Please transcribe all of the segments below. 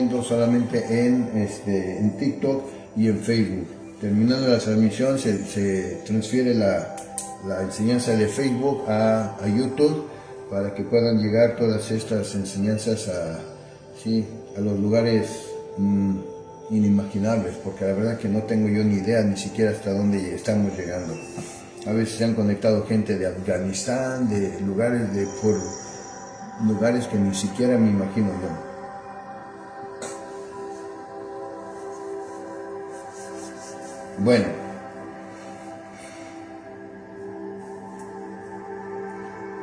transmitiendo solamente en TikTok y en Facebook. Terminando la transmisión se transfiere la enseñanza de Facebook a YouTube para que puedan llegar todas estas enseñanzas a los lugares inimaginables, porque la verdad que no tengo yo ni idea ni siquiera hasta dónde estamos llegando. A veces se han conectado gente de Afganistán, de lugares que ni siquiera me imagino yo. Bueno,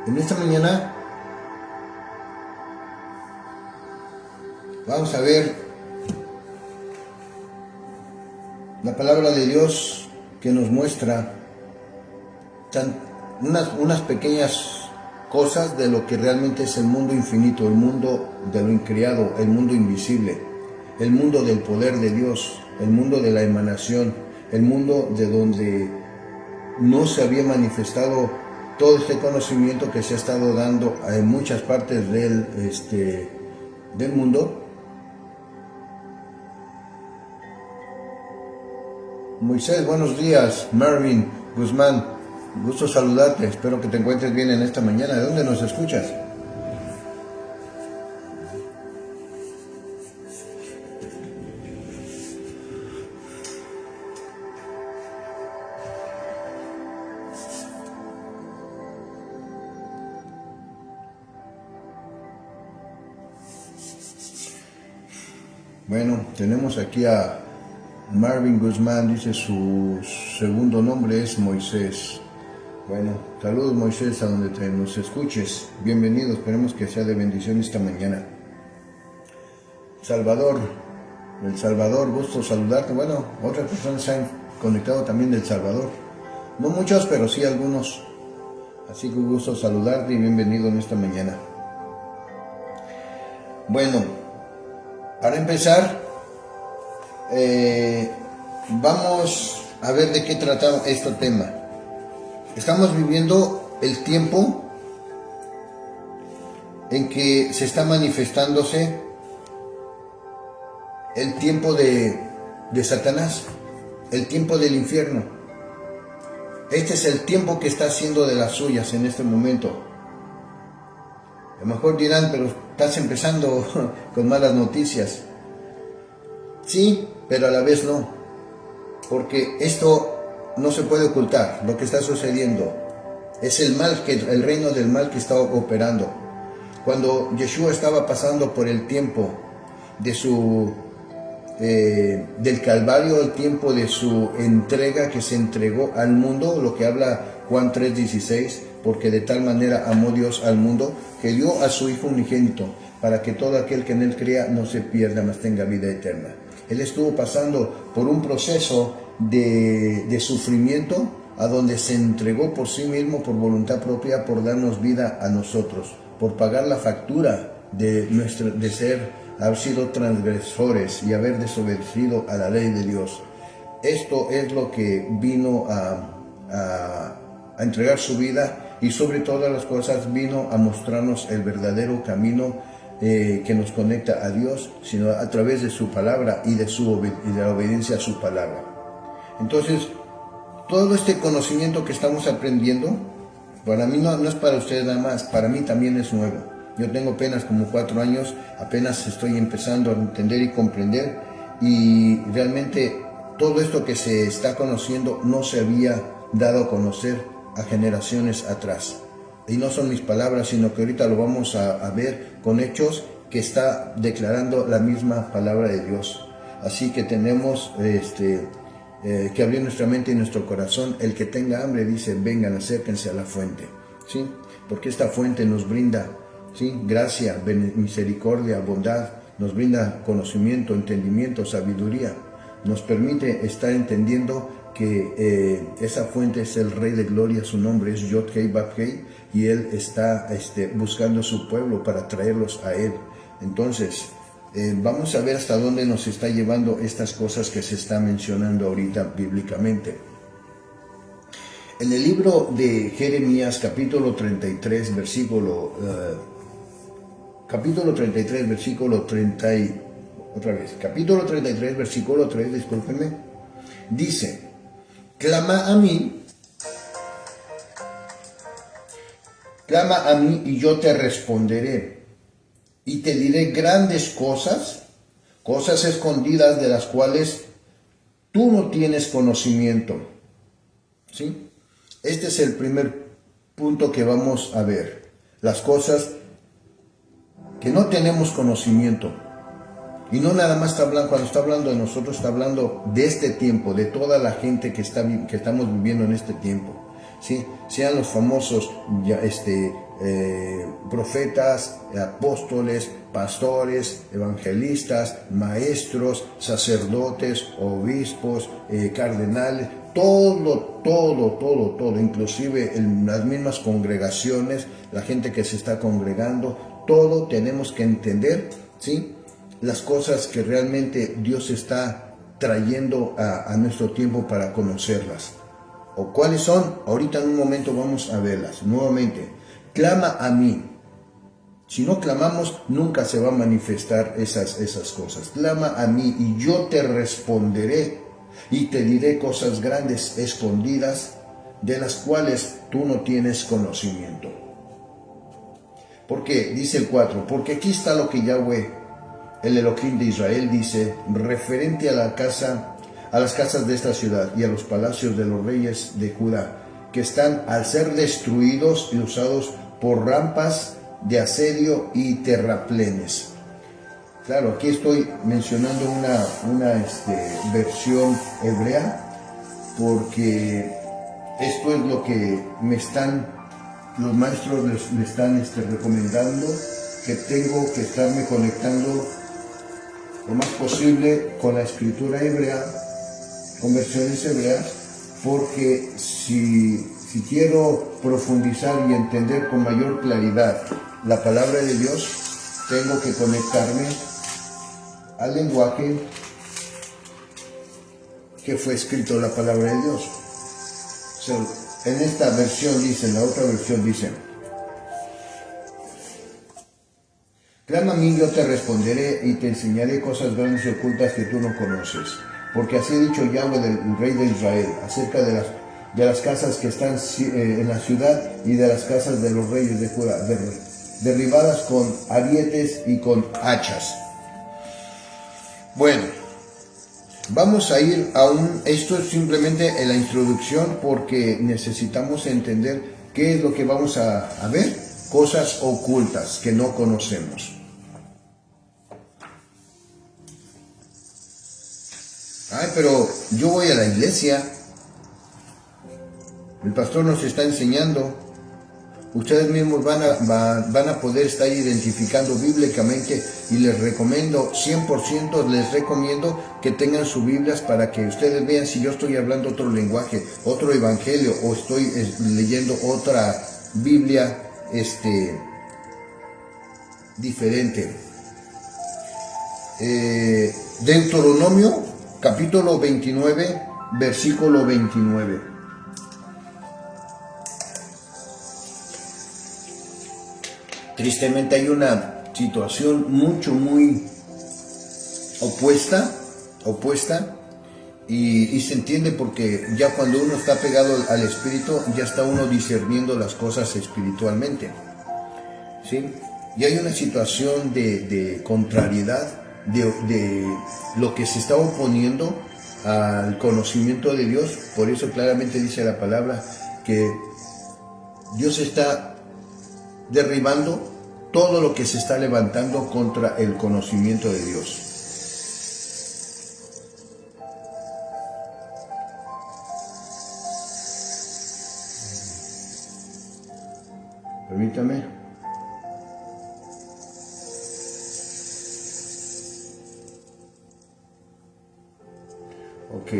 en esta mañana vamos a ver la palabra de Dios que nos muestra unas pequeñas cosas de lo que realmente es el mundo infinito, el mundo de lo increado, el mundo invisible, el mundo del poder de Dios, el mundo de la emanación, el mundo de donde no se había manifestado todo este conocimiento que se ha estado dando en muchas partes del mundo. Moisés, buenos días. Marvin Guzmán, gusto saludarte, espero que te encuentres bien en esta mañana. ¿De dónde nos escuchas? Bueno, tenemos aquí a Marvin Guzmán, dice su segundo nombre es Moisés. Bueno, saludos Moisés a donde nos escuches, bienvenido, esperemos que sea de bendición esta mañana. Salvador, El Salvador, gusto saludarte. Bueno, otras personas se han conectado también del Salvador, no muchos, pero sí algunos, así que gusto saludarte y bienvenido en esta mañana. Bueno, para empezar, vamos a ver de qué trata este tema. Estamos viviendo el tiempo en que se está manifestándose el tiempo de Satanás, el tiempo del infierno. Este es el tiempo que está haciendo de las suyas en este momento. A lo mejor dirán, pero estás empezando con malas noticias. Sí, pero a la vez no, porque esto no se puede ocultar. Lo que está sucediendo es el reino del mal que está operando. Cuando Yeshua estaba pasando por el tiempo de del Calvario, el tiempo de su entrega, que se entregó al mundo, lo que habla Juan 3:16, porque de tal manera amó Dios al mundo, que dio a su Hijo unigénito, para que todo aquel que en él crea no se pierda, mas tenga vida eterna. Él estuvo pasando por un proceso de sufrimiento, a donde se entregó por sí mismo, por voluntad propia, por darnos vida a nosotros, por pagar la factura de haber sido transgresores y haber desobedecido a la ley de Dios. Esto es lo que vino a entregar su vida, y sobre todas las cosas vino a mostrarnos el verdadero camino que nos conecta a Dios, sino a través de su palabra y de la obediencia a su palabra. Entonces, todo este conocimiento que estamos aprendiendo, para mí no es para ustedes nada más, para mí también es nuevo. Yo tengo apenas como 4 años, apenas estoy empezando a entender y comprender, y realmente todo esto que se está conociendo no se había dado a conocer a generaciones atrás. Y no son mis palabras, sino que ahorita lo vamos a ver con hechos que está declarando la misma palabra de Dios. Así que tenemos que abrir nuestra mente y nuestro corazón. El que tenga hambre, dice, vengan, acérquense a la fuente, ¿sí? Porque esta fuente nos brinda, ¿sí?, gracia, misericordia, bondad, nos brinda conocimiento, entendimiento, sabiduría, nos permite estar entendiendo que esa fuente es el Rey de Gloria, su nombre es Yod-Hei Vav-Hei, y Él está buscando su pueblo para traerlos a Él. Entonces, vamos a ver hasta dónde nos está llevando estas cosas que se están mencionando ahorita bíblicamente. En el libro de Jeremías, capítulo 33, versículo 38, Otra vez, capítulo 33, versículo 3, discúlpenme. Dice, clama a mí y yo te responderé y te diré grandes cosas, cosas escondidas de las cuales tú no tienes conocimiento. ¿Sí? Este es el primer punto que vamos a ver. Las cosas que no tenemos conocimiento. Y no nada más está hablando, cuando está hablando de nosotros, está hablando de este tiempo, de toda la gente que estamos viviendo en este tiempo. ¿Sí? Sean los famosos profetas, apóstoles, pastores, evangelistas, maestros, sacerdotes, obispos, cardenales, todo, inclusive en las mismas congregaciones, la gente que se está congregando, todo tenemos que entender, ¿sí?, las cosas que realmente Dios está trayendo a nuestro tiempo para conocerlas. ¿O cuáles son? Ahorita en un momento vamos a verlas. Nuevamente, clama a mí. Si no clamamos, nunca se va a manifestar esas cosas. Clama a mí y yo te responderé y te diré cosas grandes, escondidas, de las cuales tú no tienes conocimiento. ¿Por qué? Dice el 4. Porque aquí está lo que Yahweh, el Elohim de Israel, dice referente a las casas de esta ciudad y a los palacios de los reyes de Judá, que están al ser destruidos y usados por rampas de asedio y terraplenes. Claro, aquí estoy mencionando una versión hebrea, porque esto es lo que los maestros me están recomendando, que tengo que estarme conectando lo más posible con la escritura hebrea, con versiones hebreas, porque si quiero profundizar y entender con mayor claridad la palabra de Dios, tengo que conectarme al lenguaje que fue escrito la palabra de Dios. En esta versión dice, en la otra versión dice, clama a mí, yo te responderé y te enseñaré cosas grandes y ocultas que tú no conoces. Porque así ha dicho Yahweh, del rey de Israel, acerca de las casas que están en la ciudad y de las casas de los reyes de Judá, derribadas con arietes y con hachas. Bueno, vamos a ir esto es simplemente en la introducción, porque necesitamos entender qué es lo que vamos a ver. Cosas ocultas que no conocemos. Ay, pero yo voy a la iglesia. El pastor nos está enseñando. Ustedes mismos van a poder estar identificando bíblicamente, y les recomiendo, 100% les recomiendo que tengan sus Biblias para que ustedes vean si yo estoy hablando otro lenguaje, otro evangelio, o estoy leyendo otra Biblia diferente. Deuteronomio capítulo 29, versículo 29. Tristemente hay una situación muy opuesta, y se entiende, porque ya cuando uno está pegado al Espíritu, ya está uno discerniendo las cosas espiritualmente, ¿sí? Y hay una situación de contrariedad, de lo que se está oponiendo al conocimiento de Dios. Por eso claramente dice la palabra que Dios está derribando todo lo que se está levantando contra el conocimiento de Dios. Permítame. Ok.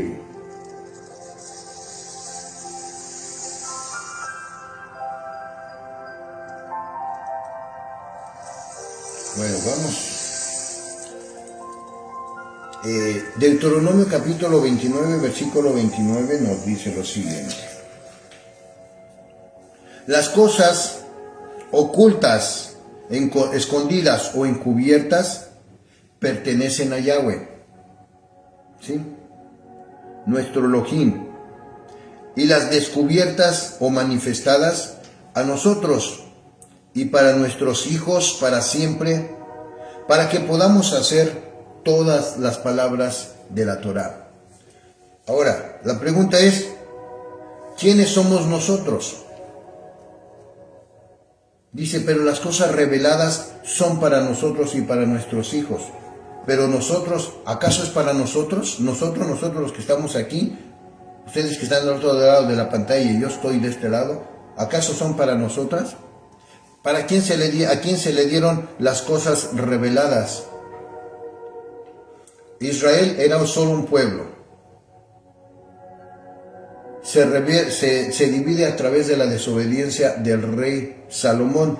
Bueno, vamos. Deuteronomio capítulo 29, versículo 29 nos dice lo siguiente. Las cosas ocultas, escondidas o encubiertas, pertenecen a Yahweh, ¿sí? Nuestro Elohim. Y las descubiertas o manifestadas a nosotros y para nuestros hijos para siempre, para que podamos hacer todas las palabras de la Torá. Ahora, la pregunta es, ¿quiénes somos nosotros? Dice, pero las cosas reveladas son para nosotros y para nuestros hijos. Pero nosotros, ¿acaso es para nosotros? Nosotros los que estamos aquí, ustedes que están del otro lado de la pantalla y yo estoy de este lado, ¿acaso son para nosotras? ¿Para quién a quién se le dieron las cosas reveladas? Israel era solo un pueblo. Se divide a través de la desobediencia del rey Salomón.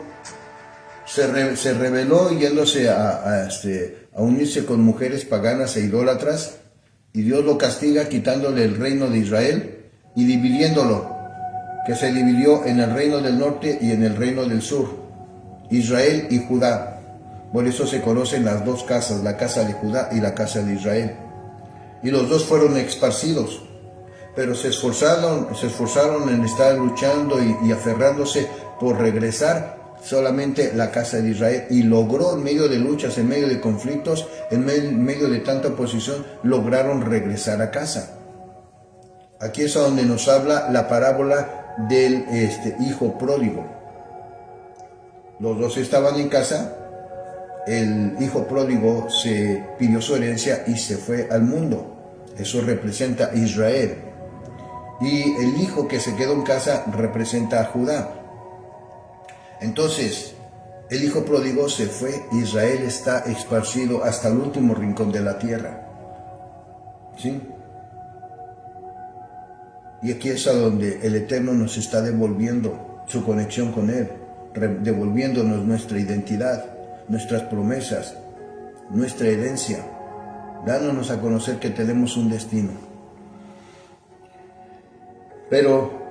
Se rebeló yéndose a unirse con mujeres paganas e idólatras, y Dios lo castiga quitándole el reino de Israel y dividiéndolo, que se dividió en el reino del norte y en el reino del sur, Israel y Judá. Por eso se conocen las dos casas, la casa de Judá y la casa de Israel. Y los dos fueron esparcidos, pero se esforzaron en estar luchando y aferrándose por regresar solamente la casa de Israel, y logró, en medio de luchas, en medio de conflictos, en medio de tanta oposición, lograron regresar a casa. Aquí es a donde nos habla la parábola del hijo pródigo. Los dos estaban en casa, el hijo pródigo se pidió su herencia y se fue al mundo. Eso representa a Israel. Y el hijo que se quedó en casa representa a Judá. Entonces, el hijo pródigo se fue, Israel está esparcido hasta el último rincón de la tierra. ¿Sí? Y aquí es a donde el Eterno nos está devolviendo su conexión con Él, devolviéndonos nuestra identidad, nuestras promesas, nuestra herencia, dándonos a conocer que tenemos un destino. Pero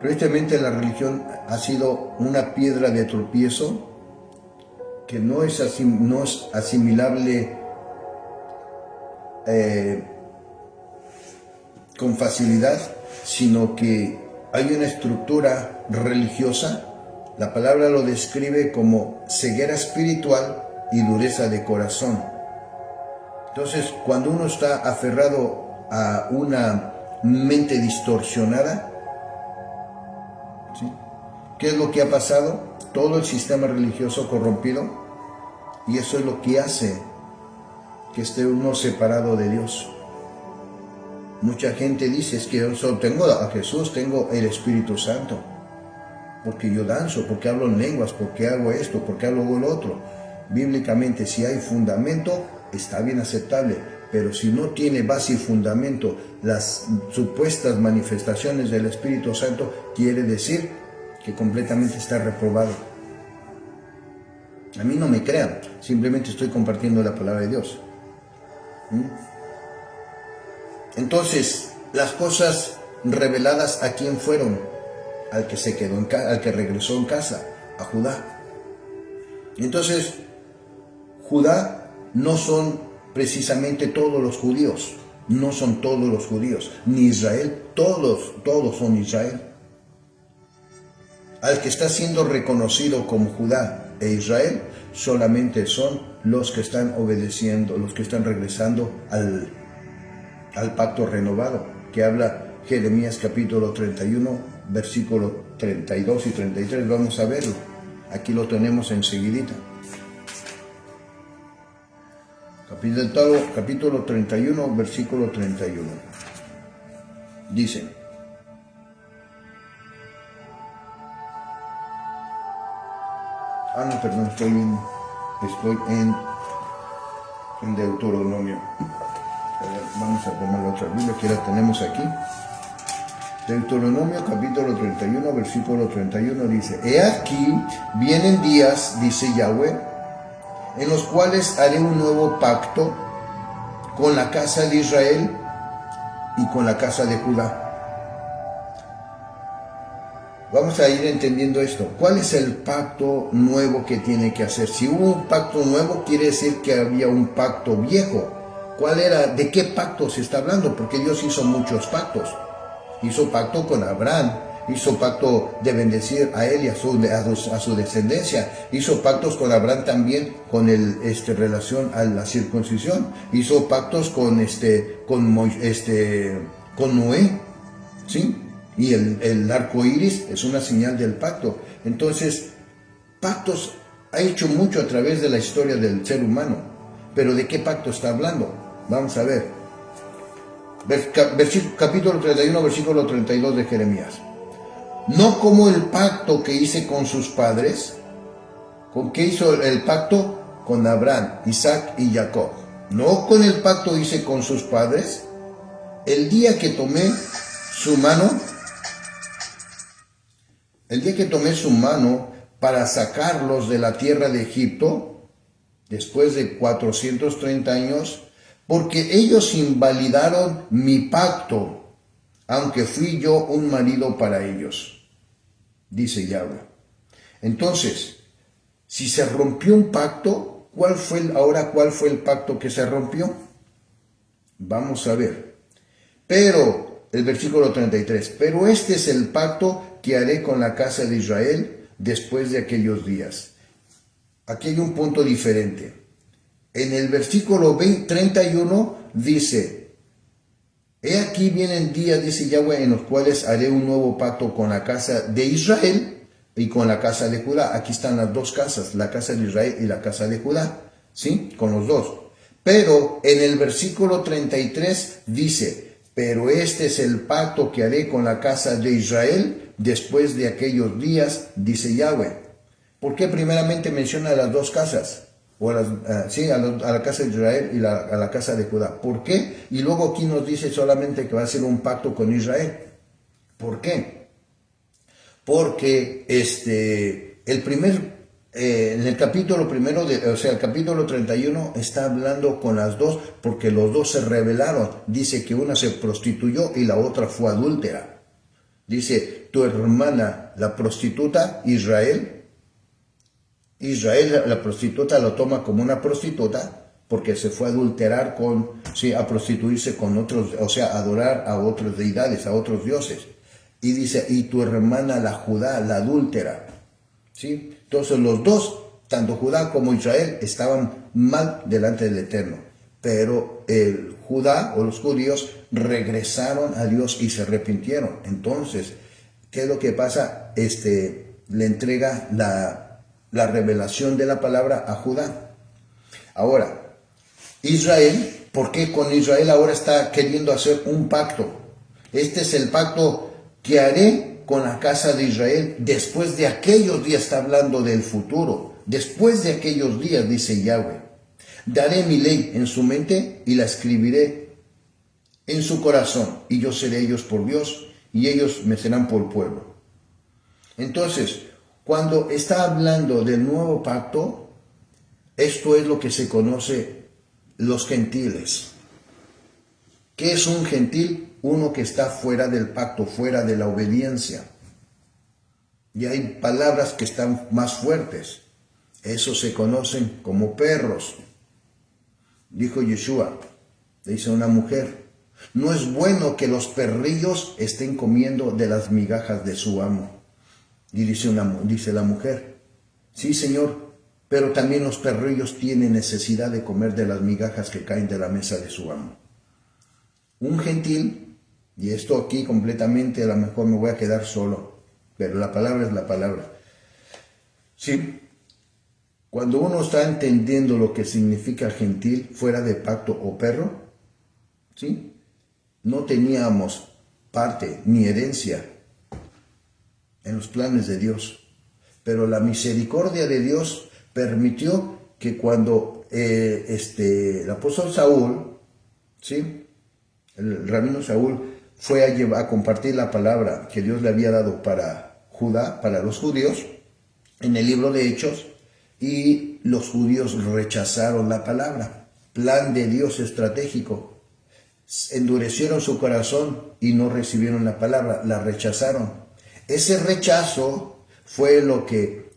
tristemente la religión ha sido una piedra de tropiezo que no es asimilable con facilidad, sino que hay una estructura religiosa. La palabra lo describe como ceguera espiritual y dureza de corazón. Entonces, cuando uno está aferrado a una mente distorsionada, ¿sí? ¿Qué es lo que ha pasado? Todo el sistema religioso corrompido, y eso es lo que hace que esté uno separado de Dios. Mucha gente dice, es que yo solo tengo a Jesús, tengo el Espíritu Santo, porque yo danzo, porque hablo en lenguas, porque hago esto, porque hago lo otro. Bíblicamente, si hay fundamento, está bien aceptable, pero si no tiene base y fundamento, las supuestas manifestaciones del Espíritu Santo, quiere decir que completamente está reprobado. A mí no me crean, simplemente estoy compartiendo la palabra de Dios. Entonces, las cosas reveladas, ¿a quién fueron? Al que se quedó al que regresó en casa, a Judá. Entonces, Judá no son precisamente todos los judíos, no son todos los judíos, ni Israel, todos son Israel. Al que está siendo reconocido como Judá e Israel, solamente son los que están obedeciendo, los que están regresando al pacto renovado, que habla Jeremías capítulo 31, versículo 32 y 33, vamos a verlo. Aquí lo tenemos enseguidita. Capítulo 31, versículo 31. Dice: no, perdón, estoy en Deuteronomio. Vamos a tomar la otra Biblia que la tenemos aquí. Deuteronomio capítulo 31, versículo 31 dice: He aquí, vienen días, dice Yahweh, en los cuales haré un nuevo pacto con la casa de Israel y con la casa de Judá. Vamos a ir entendiendo esto. ¿Cuál es el pacto nuevo que tiene que hacer? Si hubo un pacto nuevo, quiere decir que había un pacto viejo. ¿Cuál era? ¿De qué pacto se está hablando? Porque Dios hizo muchos pactos. Hizo pacto con Abraham, hizo pacto de bendecir a él y a su descendencia. Hizo pactos con Abraham también con relación a la circuncisión. Hizo pactos con Noé, ¿sí? Y el arco iris es una señal del pacto. Entonces, pactos ha hecho mucho a través de la historia del ser humano. Pero ¿de qué pacto está hablando? Vamos a ver. Capítulo 31, versículo 32 de Jeremías. No como el pacto que hice con sus padres. ¿Con qué hizo el pacto? Con Abraham, Isaac y Jacob. No con el pacto hice con sus padres. El día que tomé su mano para sacarlos de la tierra de Egipto, después de 430 años, porque ellos invalidaron mi pacto, aunque fui yo un marido para ellos, dice Yahweh. Entonces, si se rompió un pacto, ¿cuál fue el pacto que se rompió? Vamos a ver. Pero, el versículo 33, pero este es el pacto que haré con la casa de Israel después de aquellos días. Aquí hay un punto diferente. En el versículo 31 dice, he aquí vienen días, dice Yahweh, en los cuales haré un nuevo pacto con la casa de Israel y con la casa de Judá. Aquí están las dos casas, la casa de Israel y la casa de Judá, ¿sí? Con los dos. Pero en el versículo 33 dice, pero este es el pacto que haré con la casa de Israel después de aquellos días, dice Yahweh. ¿Por qué primeramente menciona las dos casas? O a la casa de Israel y a la casa de Judá. ¿Por qué? Y luego aquí nos dice solamente que va a ser un pacto con Israel. ¿Por qué? Porque en el capítulo primero, el capítulo 31 está hablando con las dos, porque los dos se rebelaron. Dice que una se prostituyó y la otra fue adúltera. Dice, tu hermana, la prostituta, Israel, la prostituta lo toma como una prostituta porque se fue a adulterar a prostituirse con otros, a adorar a otras deidades, a otros dioses. Y dice, y tu hermana la Judá, la adúltera. ¿Sí? Entonces los dos, tanto Judá como Israel, estaban mal delante del Eterno. Pero el Judá o los judíos regresaron a Dios y se arrepintieron. Entonces, ¿qué es lo que pasa? Le entrega la revelación de la palabra a Judá. Ahora, Israel, ¿por qué con Israel ahora está queriendo hacer un pacto? Este es el pacto que haré con la casa de Israel después de aquellos días. Está hablando del futuro. Después de aquellos días, dice Yahweh, daré mi ley en su mente y la escribiré en su corazón, y yo seré ellos por Dios y ellos me serán por pueblo. Entonces, cuando está hablando del nuevo pacto, esto es lo que se conoce los gentiles. ¿Qué es un gentil? Uno que está fuera del pacto, fuera de la obediencia. Y hay palabras que están más fuertes. Esos se conocen como perros. Dijo Yeshua, le dice a una mujer, no es bueno que los perrillos estén comiendo de las migajas de su amo. Y dice la mujer, sí, Señor, pero también los perrillos tienen necesidad de comer de las migajas que caen de la mesa de su amo. Un gentil, y esto aquí completamente, a lo mejor me voy a quedar solo, pero la palabra es la palabra. Sí, cuando uno está entendiendo lo que significa gentil, fuera de pacto o perro, ¿sí? No teníamos parte ni herencia en los planes de Dios, pero la misericordia de Dios permitió que cuando el apóstol Saúl, ¿sí? El rabino Saúl fue a compartir la palabra que Dios le había dado para Judá, para los judíos, en el libro de Hechos, y los judíos rechazaron la palabra. Plan de Dios estratégico. Endurecieron su corazón y no recibieron la palabra, la rechazaron. Ese rechazo fue lo que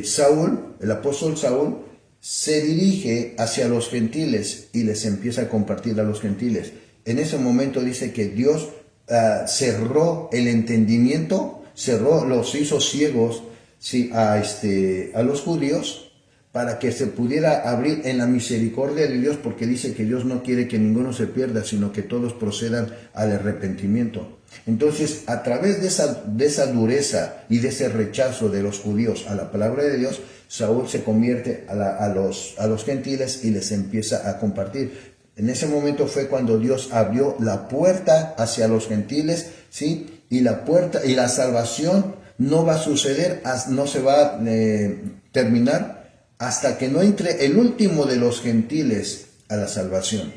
Saúl, el apóstol Saúl, se dirige hacia los gentiles y les empieza a compartir a los gentiles. En ese momento dice que Dios cerró el entendimiento, los hizo ciegos, sí, a los judíos, para que se pudiera abrir en la misericordia de Dios, porque dice que Dios no quiere que ninguno se pierda, sino que todos procedan al arrepentimiento. Entonces, a través de esa dureza y de ese rechazo de los judíos a la palabra de Dios, Saúl se convierte a los gentiles y les empieza a compartir. En ese momento fue cuando Dios abrió la puerta hacia los gentiles, ¿sí? Y la puerta y la salvación no va a suceder, no se va a terminar hasta que no entre el último de los gentiles a la salvación.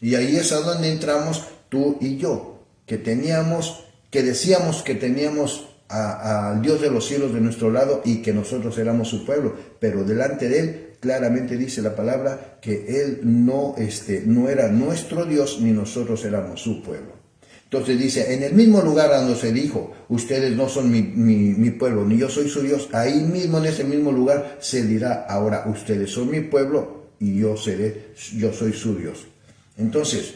Y ahí es a donde entramos tú y yo, que decíamos que teníamos al Dios de los cielos de nuestro lado y que nosotros éramos su pueblo, pero delante de él claramente dice la palabra que él no era nuestro Dios ni nosotros éramos su pueblo. Entonces dice, en el mismo lugar donde se dijo, ustedes no son mi pueblo, ni yo soy su Dios, ahí mismo en ese mismo lugar se dirá ahora, ustedes son mi pueblo y yo soy su Dios. Entonces,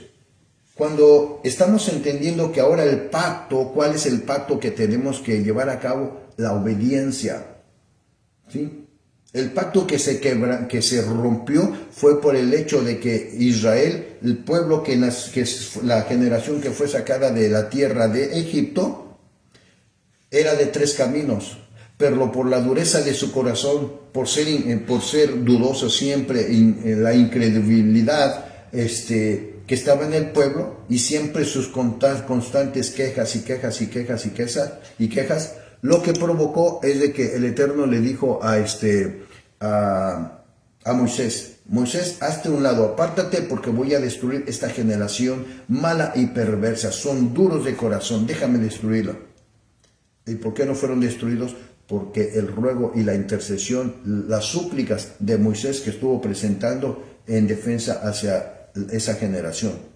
cuando estamos entendiendo que ahora el pacto, ¿cuál es el pacto que tenemos que llevar a cabo? La obediencia, ¿sí? El pacto que se rompió fue por el hecho de que Israel, el pueblo que es la generación que fue sacada de la tierra de Egipto, era de 3 caminos, pero por la dureza de su corazón, por ser dudoso siempre, la incredulidad que estaba en el pueblo y siempre sus constantes quejas, lo que provocó es de que el Eterno le dijo a Moisés, hazte un lado, apártate porque voy a destruir esta generación mala y perversa, son duros de corazón, déjame destruirla. ¿Y por qué no fueron destruidos? Porque el ruego y la intercesión, las súplicas de Moisés que estuvo presentando en defensa hacia esa generación.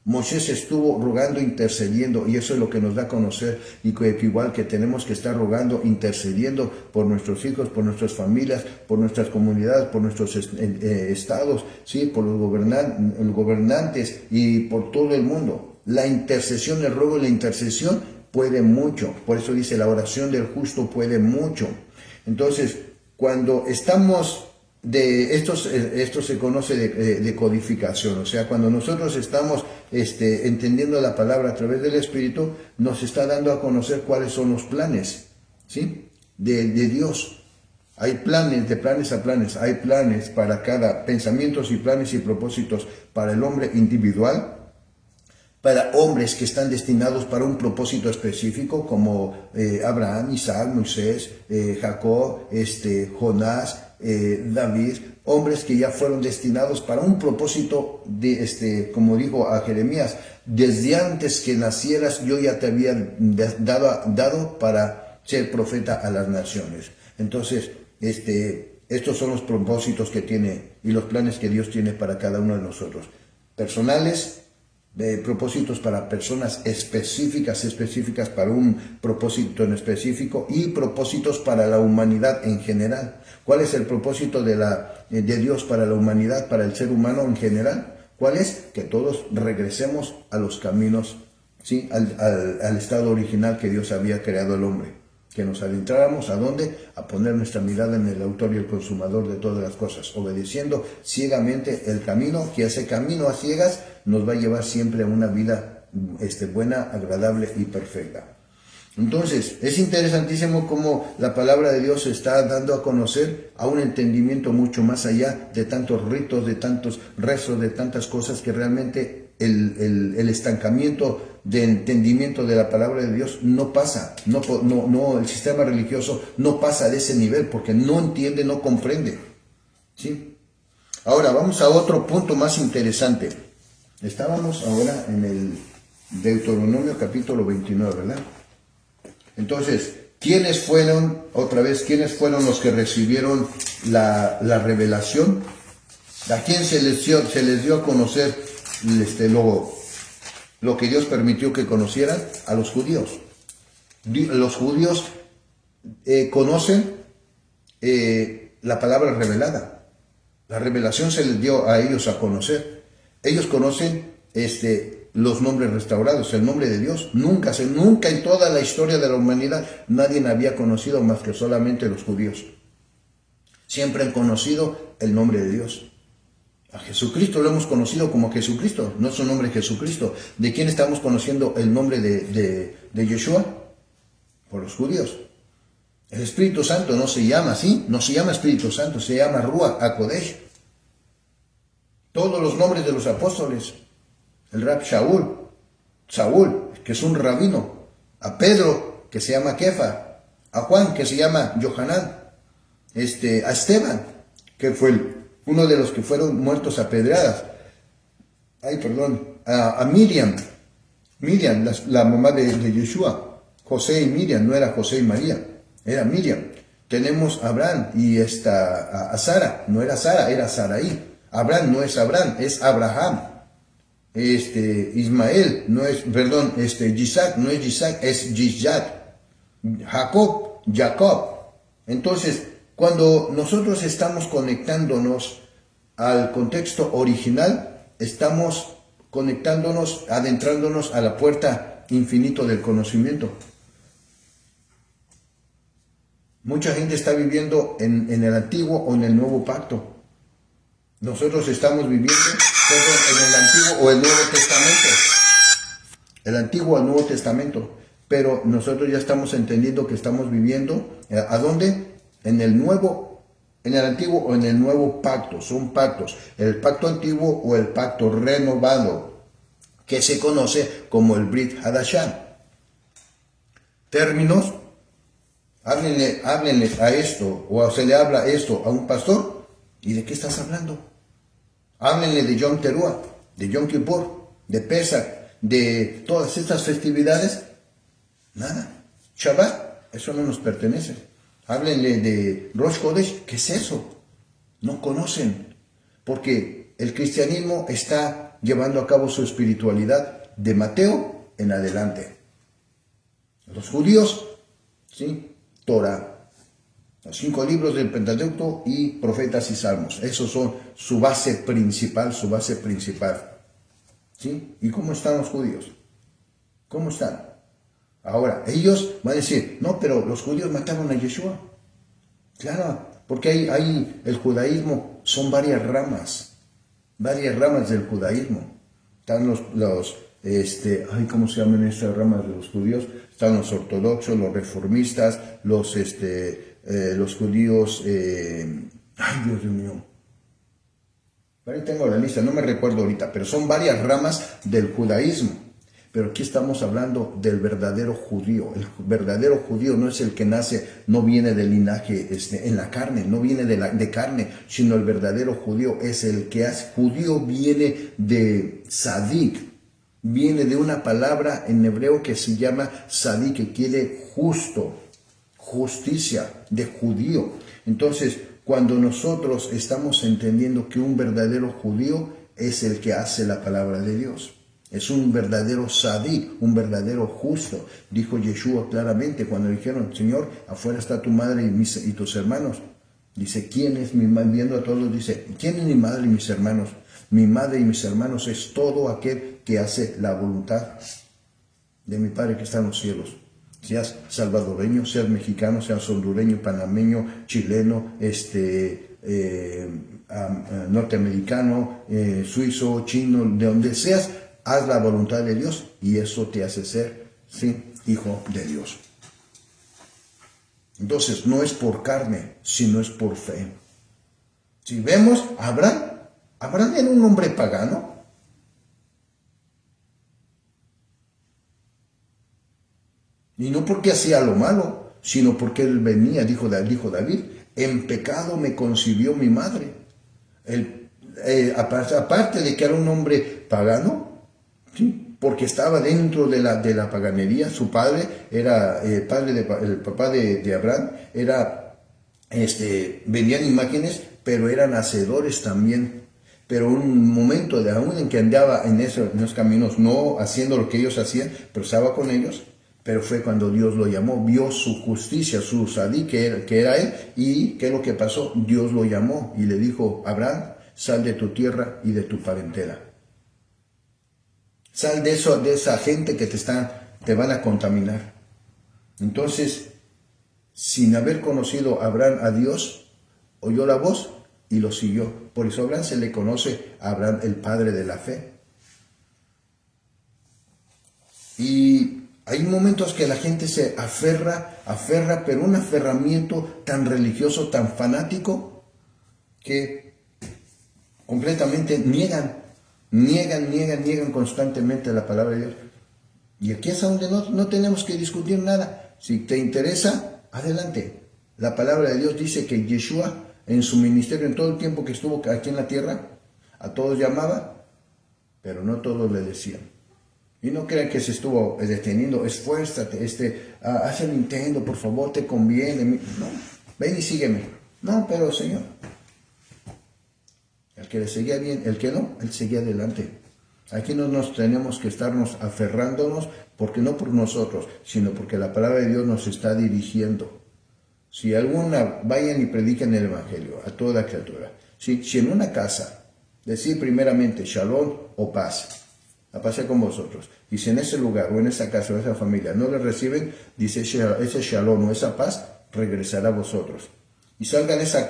Moisés estuvo rogando, intercediendo, y eso es lo que nos da a conocer, y que igual que tenemos que estar rogando, intercediendo por nuestros hijos, por nuestras familias, por nuestras comunidades, por nuestros estados, ¿sí? Por los gobernantes y por todo el mundo. La intercesión, el ruego y la intercesión puede mucho. Por eso dice, la oración del justo puede mucho. Entonces, cuando estamos esto se conoce de codificación, o sea, cuando nosotros estamos entendiendo la palabra a través del Espíritu, nos está dando a conocer cuáles son los planes, ¿sí? de Dios. Hay planes, de planes a planes, hay planes para cada pensamientos y planes y propósitos para el hombre individual, para hombres que están destinados para un propósito específico, como Abraham, Isaac, Moisés, Jacob, Jonás, David, hombres que ya fueron destinados para un propósito como dijo a Jeremías, desde antes que nacieras yo ya te había dado para ser profeta a las naciones. Entonces, estos son los propósitos que tiene y los planes que Dios tiene para cada uno de nosotros, personales, propósitos para personas específicas para un propósito en específico y propósitos para la humanidad en general. ¿Cuál es el propósito de Dios para la humanidad, para el ser humano en general? ¿Cuál es? Que todos regresemos a los caminos, ¿sí? al estado original que Dios había creado al hombre. Que nos adentráramos, ¿a dónde? A poner nuestra mirada en el autor y el consumador de todas las cosas, obedeciendo ciegamente el camino, que ese camino a ciegas nos va a llevar siempre a una vida buena, agradable y perfecta. Entonces, es interesantísimo cómo la palabra de Dios está dando a conocer a un entendimiento mucho más allá de tantos ritos, de tantos rezos, de tantas cosas que realmente el estancamiento de entendimiento de la palabra de Dios no pasa, el sistema religioso no pasa de ese nivel porque no entiende, no comprende, ¿sí? Ahora vamos a otro punto más interesante. Estábamos ahora en el Deuteronomio capítulo 29, ¿verdad? Entonces, ¿quiénes fueron los que recibieron la revelación? ¿A quién se les dio a conocer lo que Dios permitió que conocieran? A los judíos. Los judíos conocen la palabra revelada. La revelación se les dio a ellos a conocer. Ellos conocen los nombres restaurados, el nombre de Dios. Nunca en toda la historia de la humanidad nadie había conocido más que solamente los judíos. Siempre han conocido el nombre de Dios. A Jesucristo lo hemos conocido como Jesucristo, no su nombre Jesucristo. ¿De quién estamos conociendo el nombre de Yeshua? Por los judíos. El Espíritu Santo no se llama así, no se llama Espíritu Santo, se llama Ruach HaKodesh. Todos los nombres de los apóstoles, el Rab Saúl, que es un rabino, a Pedro, que se llama Kefa, a Juan, que se llama Yohanan, a Esteban, que fue uno de los que fueron muertos a pedradas, a Miriam, la mamá de Yeshua, José y Miriam, no era José y María, era Miriam. Tenemos a Abraham y a Sara, no era Sara, era Saraí. Abraham no es Abraham, es Abraham. Ismael no es, Isaac no es Isaac, es Yisyak. Jacob. Entonces, cuando nosotros estamos conectándonos al contexto original, estamos conectándonos, adentrándonos a la puerta infinito del conocimiento. Mucha gente está viviendo en el antiguo o en el nuevo pacto. Nosotros estamos viviendo en el Antiguo o el Nuevo Testamento. El Antiguo o el Nuevo Testamento. Pero nosotros ya estamos entendiendo que estamos viviendo, ¿a dónde? En el Antiguo o en el Nuevo Pacto. Son pactos. El pacto antiguo o el pacto renovado, que se conoce como el Brit Hadashah. Términos. Háblenle a esto, o se le habla esto a un pastor. ¿Y de qué estás hablando? Háblenle de Yom Teruah, de Yom Kippur, de Pesach, de todas estas festividades. Nada. Shabbat, eso no nos pertenece. Háblenle de Rosh Chodesh, ¿qué es eso? No conocen, porque el cristianismo está llevando a cabo su espiritualidad de Mateo en adelante. Los judíos, ¿sí? Torah. Los 5 libros del Pentateuco y profetas y salmos. Esos son su base principal, ¿Sí? ¿Y cómo están los judíos? ¿Cómo están? Ahora, ellos van a decir, no, pero los judíos mataron a Yeshua. Claro, porque hay el judaísmo, son varias ramas del judaísmo. Están ¿cómo se llaman estas ramas de los judíos? Están los ortodoxos, los reformistas, los judíos, Dios mío. Ahí tengo la lista, no me recuerdo ahorita, pero son varias ramas del judaísmo. Pero aquí estamos hablando del verdadero judío. El verdadero judío no es el que nace, no viene del linaje en la carne, no viene de carne, sino el verdadero judío es el que es judío, viene de sadik, viene de una palabra en hebreo que se llama sadik, que quiere justo, justicia, de judío. Entonces, cuando nosotros estamos entendiendo que un verdadero judío es el que hace la palabra de Dios, es un verdadero sadí, un verdadero justo. Dijo Yeshua claramente cuando dijeron, Señor, afuera está tu madre y tus hermanos. Dice, ¿quién es mi madre? Viendo a todos, dice, ¿quién es mi madre y mis hermanos? Mi madre y mis hermanos es todo aquel que hace la voluntad de mi Padre que está en los cielos. Seas salvadoreño, seas mexicano, seas hondureño, panameño, chileno, norteamericano, suizo, chino, de donde seas, haz la voluntad de Dios y eso te hace ser, sí, hijo de Dios. Entonces, no es por carne, sino es por fe. Si vemos, Abraham era un hombre pagano. Y no porque hacía lo malo, sino porque él venía, dijo David, en pecado me concibió mi madre. Aparte de que era un hombre pagano, ¿sí? Porque estaba dentro de la paganería. Su padre era el papá de Abraham, vendían imágenes, pero eran hacedores también. Pero un momento aún en que andaba en esos caminos, no haciendo lo que ellos hacían, pero estaba con ellos, Pero fue cuando Dios lo llamó, vio su justicia, su sadí, que era él, y ¿qué es lo que pasó? Dios lo llamó y le dijo, Abraham, sal de tu tierra y de tu parentela. Sal de esa gente que te van a contaminar. Entonces, sin haber conocido Abraham a Dios, oyó la voz y lo siguió. Por eso a Abraham se le conoce a Abraham el padre de la fe. Y hay momentos que la gente se aferra, pero un aferramiento tan religioso, tan fanático, que completamente niegan constantemente la palabra de Dios. Y aquí es donde no tenemos que discutir nada. Si te interesa, adelante. La palabra de Dios dice que Yeshua, en su ministerio, en todo el tiempo que estuvo aquí en la tierra, a todos llamaba, pero no todos le decían. Y no crean que se estuvo deteniendo, esfuérzate, haz el intento, por favor, te conviene. No, ven y sígueme. No, pero Señor, el que le seguía bien, el que no, él seguía adelante. Aquí no nos tenemos que estarnos aferrándonos, porque no por nosotros, sino porque la palabra de Dios nos está dirigiendo. Si vayan y prediquen el Evangelio a toda criatura. Si en una casa, decir primeramente Shalom o paz. La paz sea con vosotros. Y si en ese lugar o en esa casa o esa familia no le reciben, dice ese Shalom o esa paz regresará a vosotros. Y salgan esa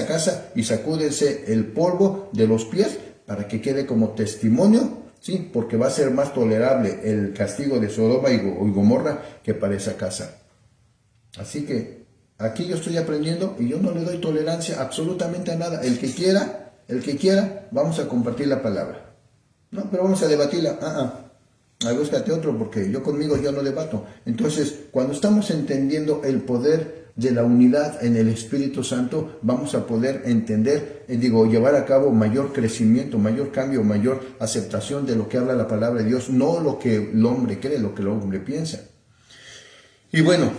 casa y sacúdense el polvo de los pies para que quede como testimonio, ¿sí? Porque va a ser más tolerable el castigo de Sodoma y Gomorra que para esa casa. Así que aquí yo estoy aprendiendo y yo no le doy tolerancia absolutamente a nada. El que quiera, vamos a compartir la palabra. No, pero vamos a debatirla. Búscate otro, porque yo no debato. Entonces, cuando estamos entendiendo el poder de la unidad en el Espíritu Santo, vamos a poder entender, llevar a cabo mayor crecimiento, mayor cambio, mayor aceptación de lo que habla la palabra de Dios, no lo que el hombre cree, lo que el hombre piensa. Y bueno,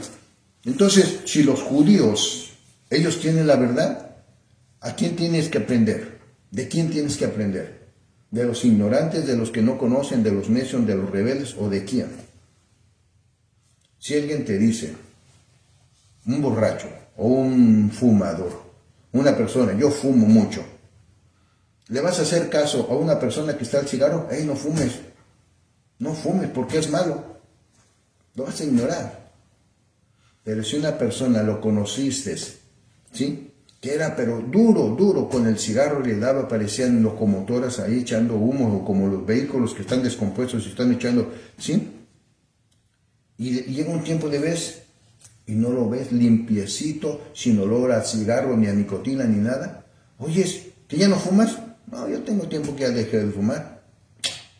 entonces, si los judíos, ellos tienen la verdad, ¿a quién tienes que aprender? ¿De quién tienes que aprender? ¿De los ignorantes, de los que no conocen, de los necios, de los rebeldes o de quién? Si alguien te dice, un borracho o un fumador, una persona, yo fumo mucho, ¿le vas a hacer caso a una persona que está al cigarro? No fumes porque es malo, lo vas a ignorar. Pero si una persona lo conociste, ¿sí? Que era pero duro con el cigarro, le daba, parecían locomotoras ahí echando humo, o como los vehículos que están descompuestos y están echando, ¿sí? Y llega un tiempo de vez y no lo ves limpiecito, sin olor a cigarro, ni a nicotina, ni nada. Oyes, ¿que ya no fumas? No, yo tengo tiempo que ya dejé de fumar.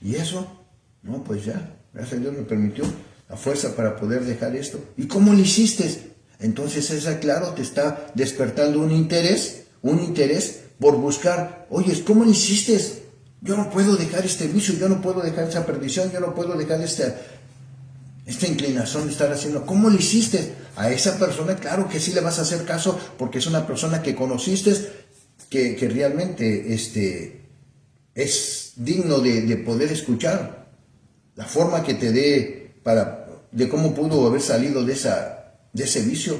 ¿Y eso? No, pues ya, gracias a Dios me permitió la fuerza para poder dejar esto. ¿Y cómo lo hiciste? Entonces esa, claro, te está despertando un interés por buscar, oye, ¿cómo lo hiciste? Yo no puedo dejar este vicio, yo no puedo dejar esa perdición, yo no puedo dejar esta inclinación de estar haciendo. ¿Cómo lo hiciste? A esa persona, claro que sí le vas a hacer caso, porque es una persona que conociste, que realmente es digno de poder escuchar. La forma que te dé de cómo pudo haber salido de ese vicio.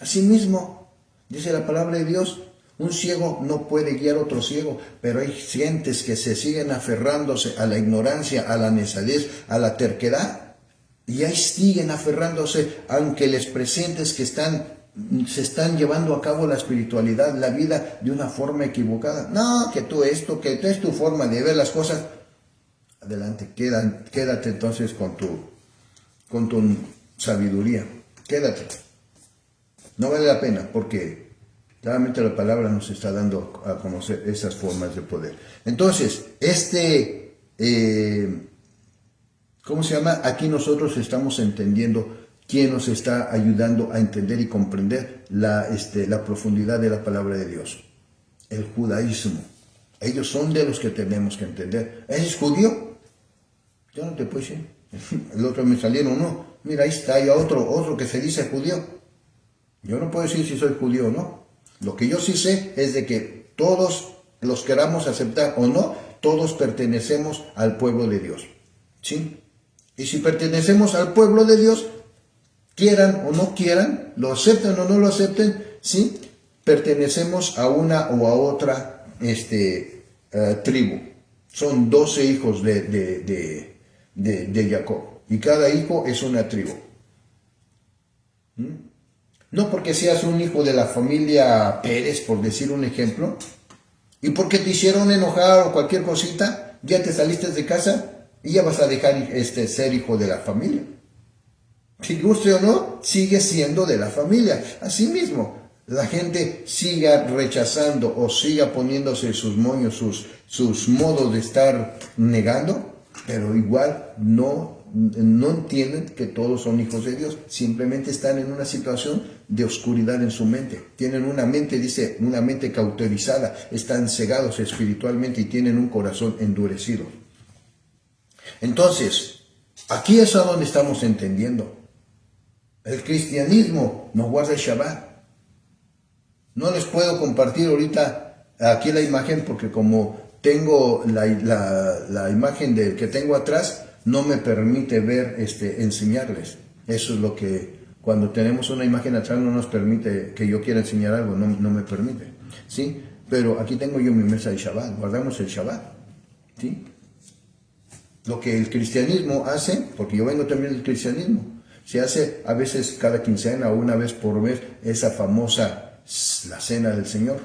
Asimismo, dice la palabra de Dios, un ciego no puede guiar a otro ciego, pero hay gentes que se siguen aferrándose a la ignorancia, a la necedad, a la terquedad, y ahí siguen aferrándose, aunque les presentes que se están llevando a cabo la espiritualidad, la vida de una forma equivocada. No, que tú es tu forma de ver las cosas. Adelante, quédate entonces con tu sabiduría. Quédate. No vale la pena, porque claramente la palabra nos está dando a conocer esas formas de poder. Entonces, ¿cómo se llama? Aquí nosotros estamos entendiendo quién nos está ayudando a entender y comprender la profundidad de la palabra de Dios. El judaísmo. Ellos son de los que tenemos que entender. ¿Eres judío? Yo no te puedo decir. El otro me salieron, no. Mira, ahí está, hay otro que se dice judío. Yo no puedo decir si soy judío o no. Lo que yo sí sé es de que todos los queramos aceptar o no, todos pertenecemos al pueblo de Dios. ¿Sí? Y si pertenecemos al pueblo de Dios, quieran o no quieran, lo acepten o no lo acepten, ¿sí? Pertenecemos a una o a otra tribu. Son 12 hijos de Jacob. Y cada hijo es una tribu. No porque seas un hijo de la familia Pérez, por decir un ejemplo, y porque te hicieron enojar o cualquier cosita, ya te saliste de casa y ya vas a dejar ser hijo de la familia. Si guste o no, sigue siendo de la familia. Asimismo, la gente siga rechazando o siga poniéndose sus moños, sus modos de estar negando, pero igual no entienden que todos son hijos de Dios. Simplemente están en una situación de oscuridad en su mente. Tienen una mente, dice, una mente cauterizada. Están cegados espiritualmente y tienen un corazón endurecido. Entonces, aquí es a donde estamos entendiendo. El cristianismo nos guarda el Shabbat. No les puedo compartir ahorita aquí la imagen porque como tengo la imagen del que tengo atrás, no me permite ver, enseñarles. Eso es lo que, cuando tenemos una imagen atrás no nos permite que yo quiera enseñar algo, no me permite, ¿sí? Pero aquí tengo yo mi mesa de Shabbat, guardamos el Shabbat, ¿sí? Lo que el cristianismo hace, porque yo vengo también del cristianismo, se hace a veces cada quincena o una vez por mes esa famosa, la cena del Señor.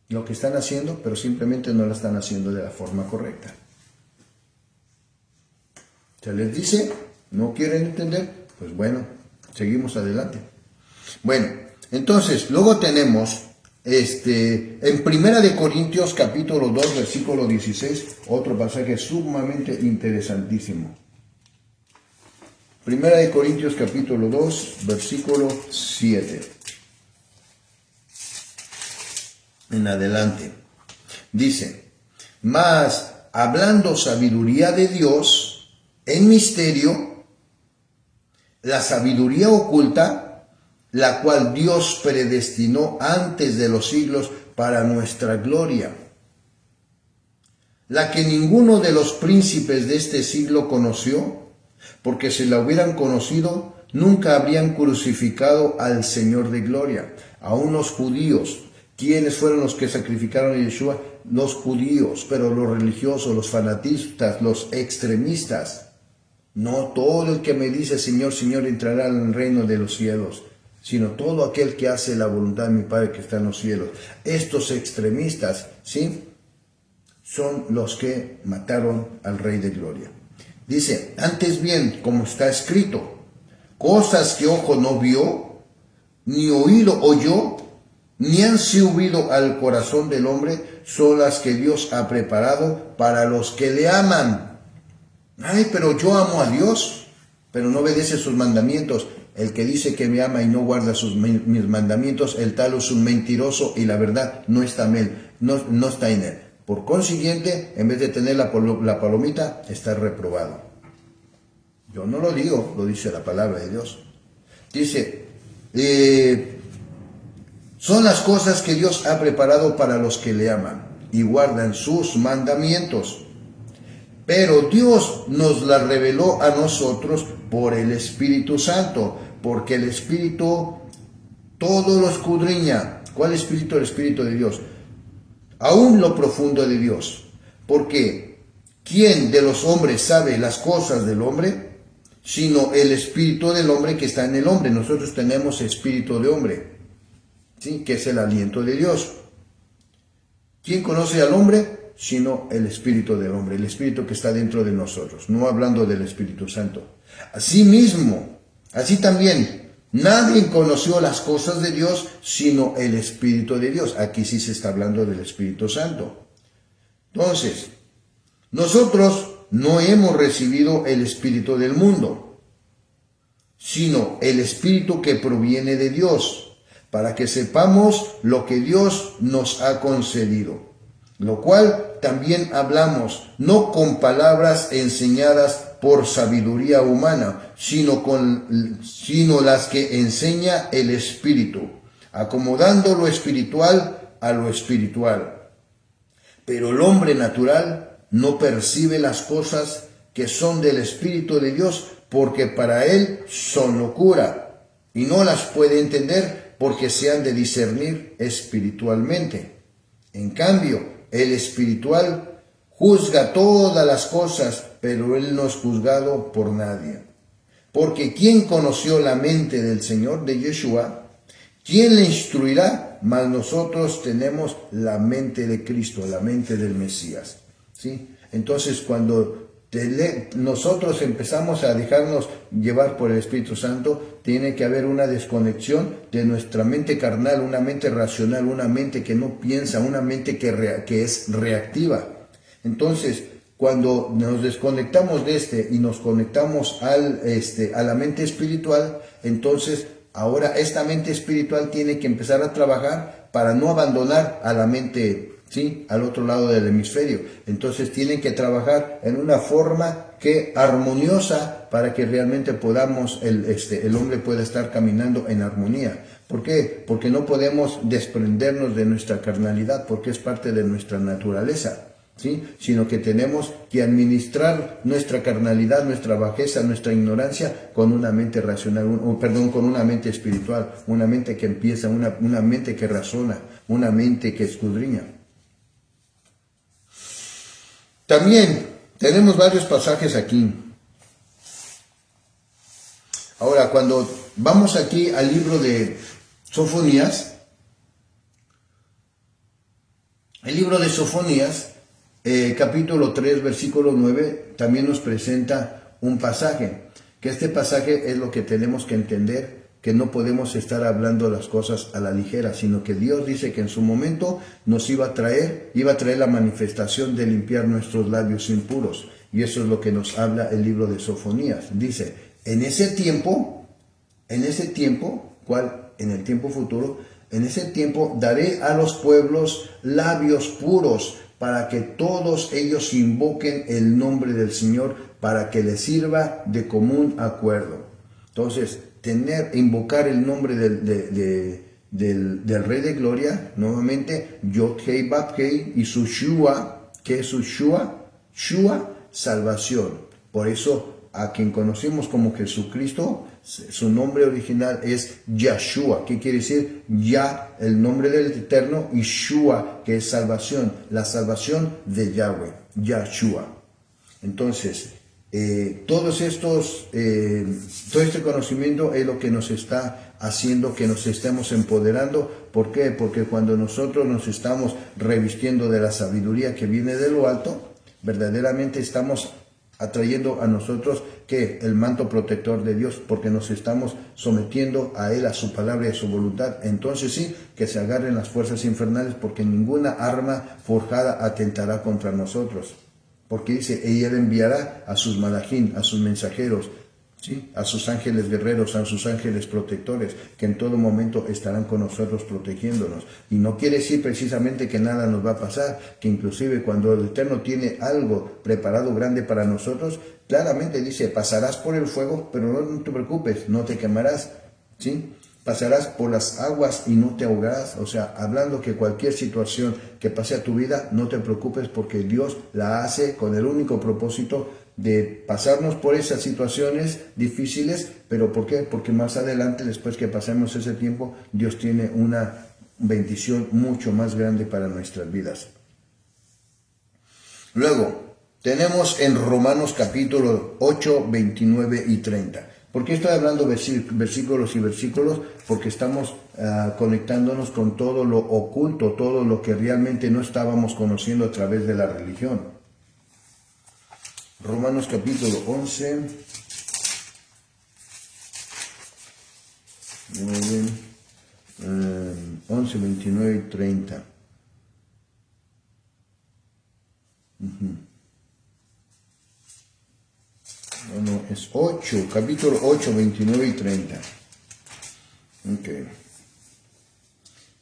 Lo que están haciendo, pero simplemente no la están haciendo de la forma correcta. Se les dice, no quieren entender, pues bueno, seguimos adelante. Bueno, entonces, luego tenemos, en Primera de Corintios capítulo 2, versículo 16, otro pasaje sumamente interesantísimo. Primera de Corintios capítulo 2, versículo 7. En adelante. Dice, mas hablando sabiduría de Dios, en misterio, la sabiduría oculta, la cual Dios predestinó antes de los siglos para nuestra gloria, la que ninguno de los príncipes de este siglo conoció, porque si la hubieran conocido, nunca habrían crucificado al Señor de gloria. Aún los judíos, ¿quiénes fueron los que sacrificaron a Yeshua? Los judíos, pero los religiosos, los fanatistas, los extremistas. No todo el que me dice Señor, Señor entrará en el reino de los cielos, sino todo aquel que hace la voluntad de mi Padre que está en los cielos. Estos extremistas, ¿sí?, son los que mataron al Rey de Gloria. Dice, antes bien, como está escrito, cosas que ojo no vio, ni oído oyó, ni han subido al corazón del hombre, son las que Dios ha preparado para los que le aman. Ay, pero yo amo a Dios, pero no obedece sus mandamientos. El que dice que me ama y no guarda mis mandamientos, el tal es un mentiroso y la verdad no está en él. No está en él. Por consiguiente, en vez de tener la palomita, está reprobado. Yo no lo digo, lo dice la palabra de Dios. Dice, son las cosas que Dios ha preparado para los que le aman y guardan sus mandamientos. Pero Dios nos la reveló a nosotros por el Espíritu Santo, porque el Espíritu todo lo escudriña. ¿Cuál Espíritu? El Espíritu de Dios. Aún lo profundo de Dios. Porque ¿quién de los hombres sabe las cosas del hombre? Sino el espíritu del hombre que está en el hombre. Nosotros tenemos espíritu de hombre, ¿sí?, que es el aliento de Dios. ¿Quién conoce al hombre? Sino el espíritu del hombre, el espíritu que está dentro de nosotros, no hablando del Espíritu Santo. Asimismo, así también, nadie conoció las cosas de Dios, sino el Espíritu de Dios. Aquí sí se está hablando del Espíritu Santo. Entonces, nosotros no hemos recibido el espíritu del mundo, sino el espíritu que proviene de Dios, para que sepamos lo que Dios nos ha concedido, lo cual también hablamos, no con palabras enseñadas por sabiduría humana, sino las que enseña el Espíritu, acomodando lo espiritual a lo espiritual. Pero el hombre natural no percibe las cosas que son del Espíritu de Dios, porque para él son locura, y no las puede entender porque se han de discernir espiritualmente. En cambio, el espiritual juzga todas las cosas, pero él no es juzgado por nadie. Porque ¿quién conoció la mente del Señor, de Yeshua? ¿Quién le instruirá? Mas nosotros tenemos la mente de Cristo, la mente del Mesías. ¿Sí? Entonces, cuando nosotros empezamos a dejarnos llevar por el Espíritu Santo, tiene que haber una desconexión de nuestra mente carnal, una mente racional, una mente que no piensa, una mente que es reactiva. Entonces, cuando nos desconectamos de y nos conectamos a la mente espiritual, entonces ahora esta mente espiritual tiene que empezar a trabajar para no abandonar a la mente, ¿sí?, al otro lado del hemisferio. Entonces tienen que trabajar en una forma armoniosa para que realmente podamos, el hombre pueda estar caminando en armonía. ¿Por qué? Porque no podemos desprendernos de nuestra carnalidad, porque es parte de nuestra naturaleza, ¿sí? Sino que tenemos que administrar nuestra carnalidad, nuestra bajeza, nuestra ignorancia con una mente racional, con una mente espiritual, una mente que empieza, una mente que razona, una mente que escudriña. También tenemos varios pasajes aquí. Ahora, cuando vamos aquí al libro de Sofonías, el libro de Sofonías, capítulo 3, versículo 9, también nos presenta un pasaje, que este pasaje es lo que tenemos que entender, que no podemos estar hablando las cosas a la ligera, sino que Dios dice que en su momento nos iba a traer la manifestación de limpiar nuestros labios impuros. Y eso es lo que nos habla el libro de Sofonías. Dice, en ese tiempo, ¿cuál? En el tiempo futuro, en ese tiempo daré a los pueblos labios puros para que todos ellos invoquen el nombre del Señor, para que les sirva de común acuerdo. Entonces, invocar el nombre del Rey de Gloria, nuevamente, Yod-Hei, Bab-Hei, y su Shua, ¿qué es su Shua? Shua, salvación. Por eso, a quien conocemos como Jesucristo, su nombre original es Yahshua. ¿Qué quiere decir? Ya, el nombre del Eterno, y Shua, que es salvación, la salvación de Yahweh, Yahshua. Entonces, todo este conocimiento es lo que nos está haciendo que nos estemos empoderando. ¿Por qué? Porque cuando nosotros nos estamos revistiendo de la sabiduría que viene de lo alto, verdaderamente estamos atrayendo a nosotros el manto protector de Dios, porque nos estamos sometiendo a Él, a su palabra y a su voluntad. Entonces sí, que se agarren las fuerzas infernales, porque ninguna arma forjada atentará contra nosotros. Porque dice, ella enviará a sus malajín, a sus mensajeros, ¿sí?, a sus ángeles guerreros, a sus ángeles protectores, que en todo momento estarán con nosotros protegiéndonos. Y no quiere decir precisamente que nada nos va a pasar, que inclusive cuando el Eterno tiene algo preparado grande para nosotros, claramente dice, pasarás por el fuego, pero no te preocupes, no te quemarás, ¿sí? Pasarás por las aguas y no te ahogarás. O sea, hablando que cualquier situación que pase a tu vida, no te preocupes, porque Dios la hace con el único propósito de pasarnos por esas situaciones difíciles. ¿Pero por qué? Porque más adelante, después que pasemos ese tiempo, Dios tiene una bendición mucho más grande para nuestras vidas. Luego, tenemos en Romanos capítulo 8, 29 y 30. ¿Por qué estoy hablando versículos y versículos? Porque estamos conectándonos con todo lo oculto, todo lo que realmente no estábamos conociendo a través de la religión. Romanos capítulo 11, 11, 29 y 30. No, es 8, capítulo 8, 29 y 30. Okay.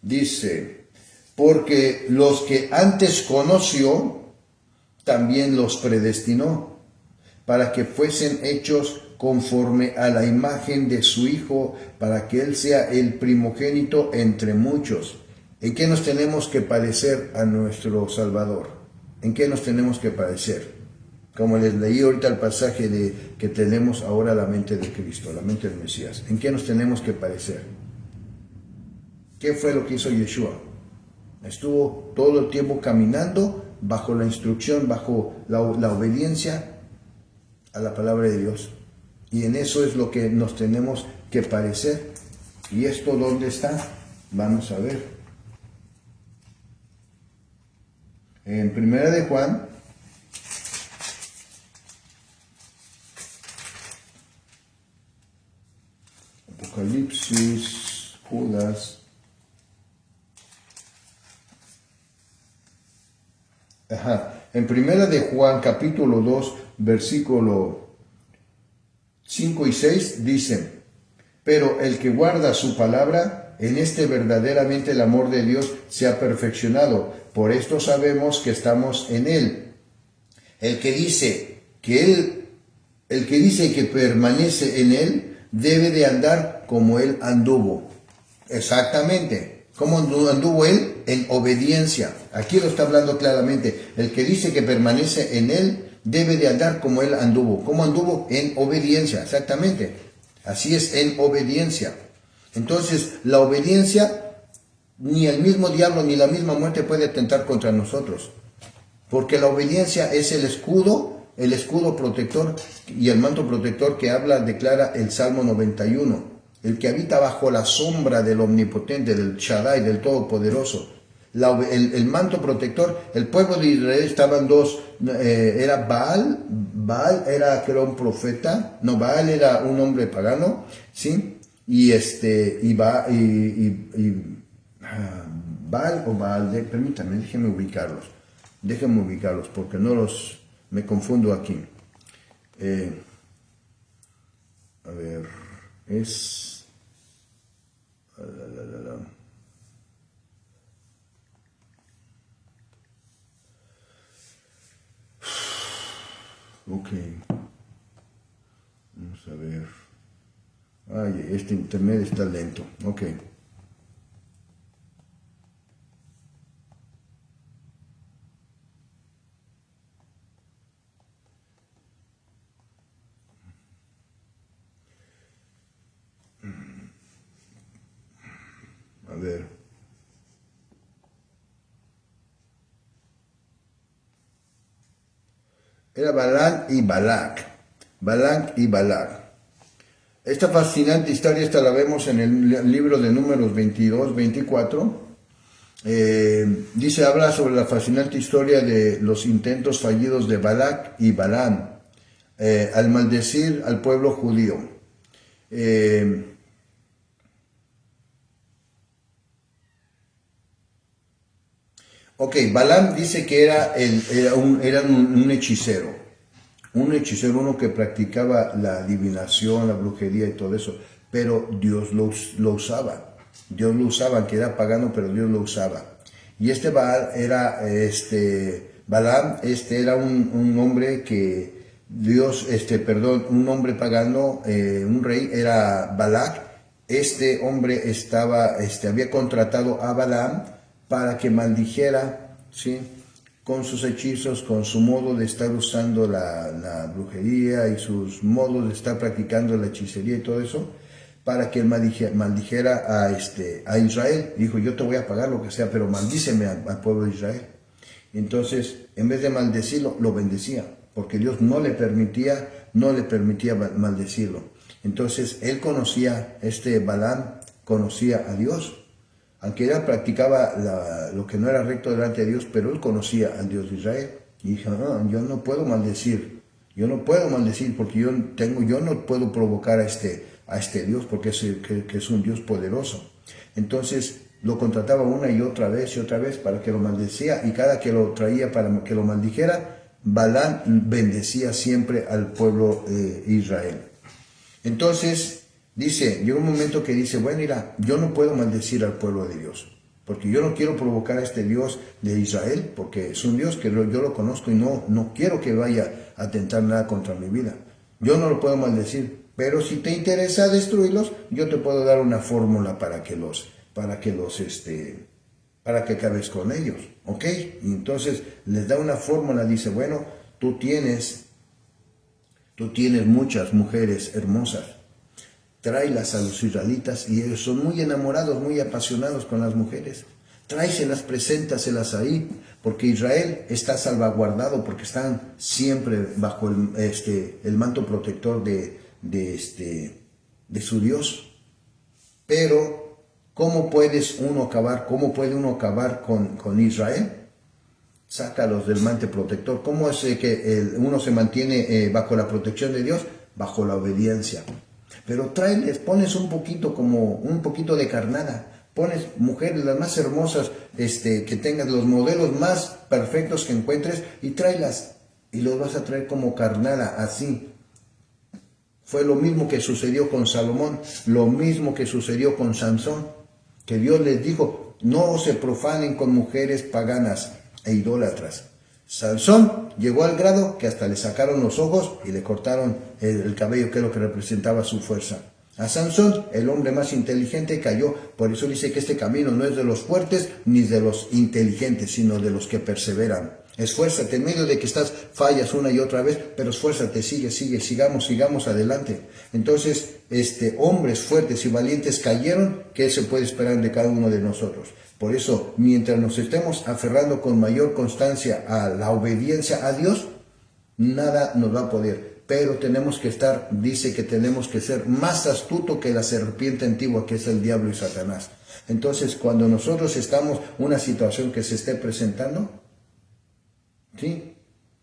Dice, porque los que antes conoció, también los predestinó, para que fuesen hechos conforme a la imagen de su Hijo, para que Él sea el primogénito entre muchos. ¿En qué nos tenemos que parecer a nuestro Salvador? ¿En qué nos tenemos que parecer? Como les leí ahorita el pasaje de que tenemos ahora la mente de Cristo, la mente del Mesías. ¿En qué nos tenemos que parecer? ¿Qué fue lo que hizo Yeshua? Estuvo todo el tiempo caminando bajo la instrucción, bajo la obediencia a la palabra de Dios. Y en eso es lo que nos tenemos que parecer. ¿Y esto dónde está? Vamos a ver. En Primera de Juan, Apocalipsis, Judas. En Primera de Juan, capítulo 2, versículo 5 y 6, dice: pero el que guarda su palabra, en este verdaderamente el amor de Dios se ha perfeccionado. Por esto sabemos que estamos en él. El que dice que permanece en él, debe de andar como él anduvo. Exactamente. ¿Cómo anduvo él? En obediencia. Aquí lo está hablando claramente. El que dice que permanece en él, debe de andar como él anduvo. ¿Cómo anduvo? En obediencia. Exactamente. Así es, en obediencia. Entonces, la obediencia, ni el mismo diablo ni la misma muerte puede atentar contra nosotros. Porque la obediencia es el escudo protector y el manto protector que declara el Salmo 91. El que habita bajo la sombra del Omnipotente, del Shaddai, del Todopoderoso. El manto protector, el pueblo de Israel estaban dos, era Baal era creo un profeta, no, Baal era un hombre pagano, ¿sí? Baal o Baal, permítanme, déjenme ubicarlos porque me confundo aquí. A ver, ok, vamos a ver. Ay, este internet está lento. Ok. A ver. Era Balaam y Balac. Balaam y Balac. Esta fascinante historia la vemos en el libro de Números 22, 24. Habla sobre la fascinante historia de los intentos fallidos de Balac y Balaam al maldecir al pueblo judío. Balaam dice que era un hechicero. Un hechicero, uno que practicaba la adivinación, la brujería y todo eso, pero Dios lo usaba. Dios lo usaba, aunque era pagano, pero Dios lo usaba. Y Balaam era un hombre que un hombre pagano, un rey, era Balac. Este hombre había contratado a Balaam para que maldijera, ¿sí?, con sus hechizos, con su modo de estar usando la brujería y sus modos de estar practicando la hechicería y todo eso, para que él maldijera a Israel. Dijo: yo te voy a pagar lo que sea, pero maldíceme al pueblo de Israel. Entonces, en vez de maldecirlo, lo bendecía, porque Dios no le permitía maldecirlo. Entonces, él Balaam conocía a Dios. Aunque él practicaba lo que no era recto delante de Dios, pero él conocía al Dios de Israel. Y dijo: no, yo no puedo maldecir porque yo no puedo provocar a este Dios, porque es un Dios poderoso. Entonces lo contrataba una y otra vez para que lo maldecía, y cada que lo traía para que lo maldijera, Balaam bendecía siempre al pueblo de Israel. Entonces, llega un momento que dice: bueno, mira, yo no puedo maldecir al pueblo de Dios, porque yo no quiero provocar a este Dios de Israel, porque es un Dios que yo lo conozco y no quiero que vaya a atentar nada contra mi vida. Yo no lo puedo maldecir, pero si te interesa destruirlos, yo te puedo dar una fórmula para que acabes con ellos, ¿ok? Y entonces les da una fórmula, dice: bueno, tú tienes muchas mujeres hermosas. Tráelas a los israelitas y ellos son muy enamorados, muy apasionados con las mujeres. Tráeselas, preséntaselas ahí, porque Israel está salvaguardado, porque están siempre bajo el manto protector de su Dios. Pero, ¿cómo puede uno acabar con Israel? Sácalos del manto protector. ¿Cómo es que uno se mantiene bajo la protección de Dios? Bajo la obediencia. Pero tráeles, pones un poquito de carnada. Pones mujeres las más hermosas que tengas, los modelos más perfectos que encuentres, y tráelas. Y los vas a traer como carnada, así. Fue lo mismo que sucedió con Salomón, lo mismo que sucedió con Sansón, que Dios les dijo, no se profanen con mujeres paganas e idólatras. Sansón llegó al grado que hasta le sacaron los ojos y le cortaron el cabello, que es lo que representaba su fuerza. A Sansón, el hombre más inteligente, cayó. Por eso dice que este camino no es de los fuertes ni de los inteligentes, sino de los que perseveran. Esfuérzate en medio de que fallas una y otra vez, pero esfuérzate, sigamos adelante. Entonces, hombres fuertes y valientes cayeron. ¿Qué se puede esperar de cada uno de nosotros? Por eso, mientras nos estemos aferrando con mayor constancia a la obediencia a Dios, nada nos va a poder. Pero dice que tenemos que ser más astuto que la serpiente antigua, que es el diablo y Satanás. Entonces, cuando nosotros estamos en una situación que se esté presentando, ¿sí?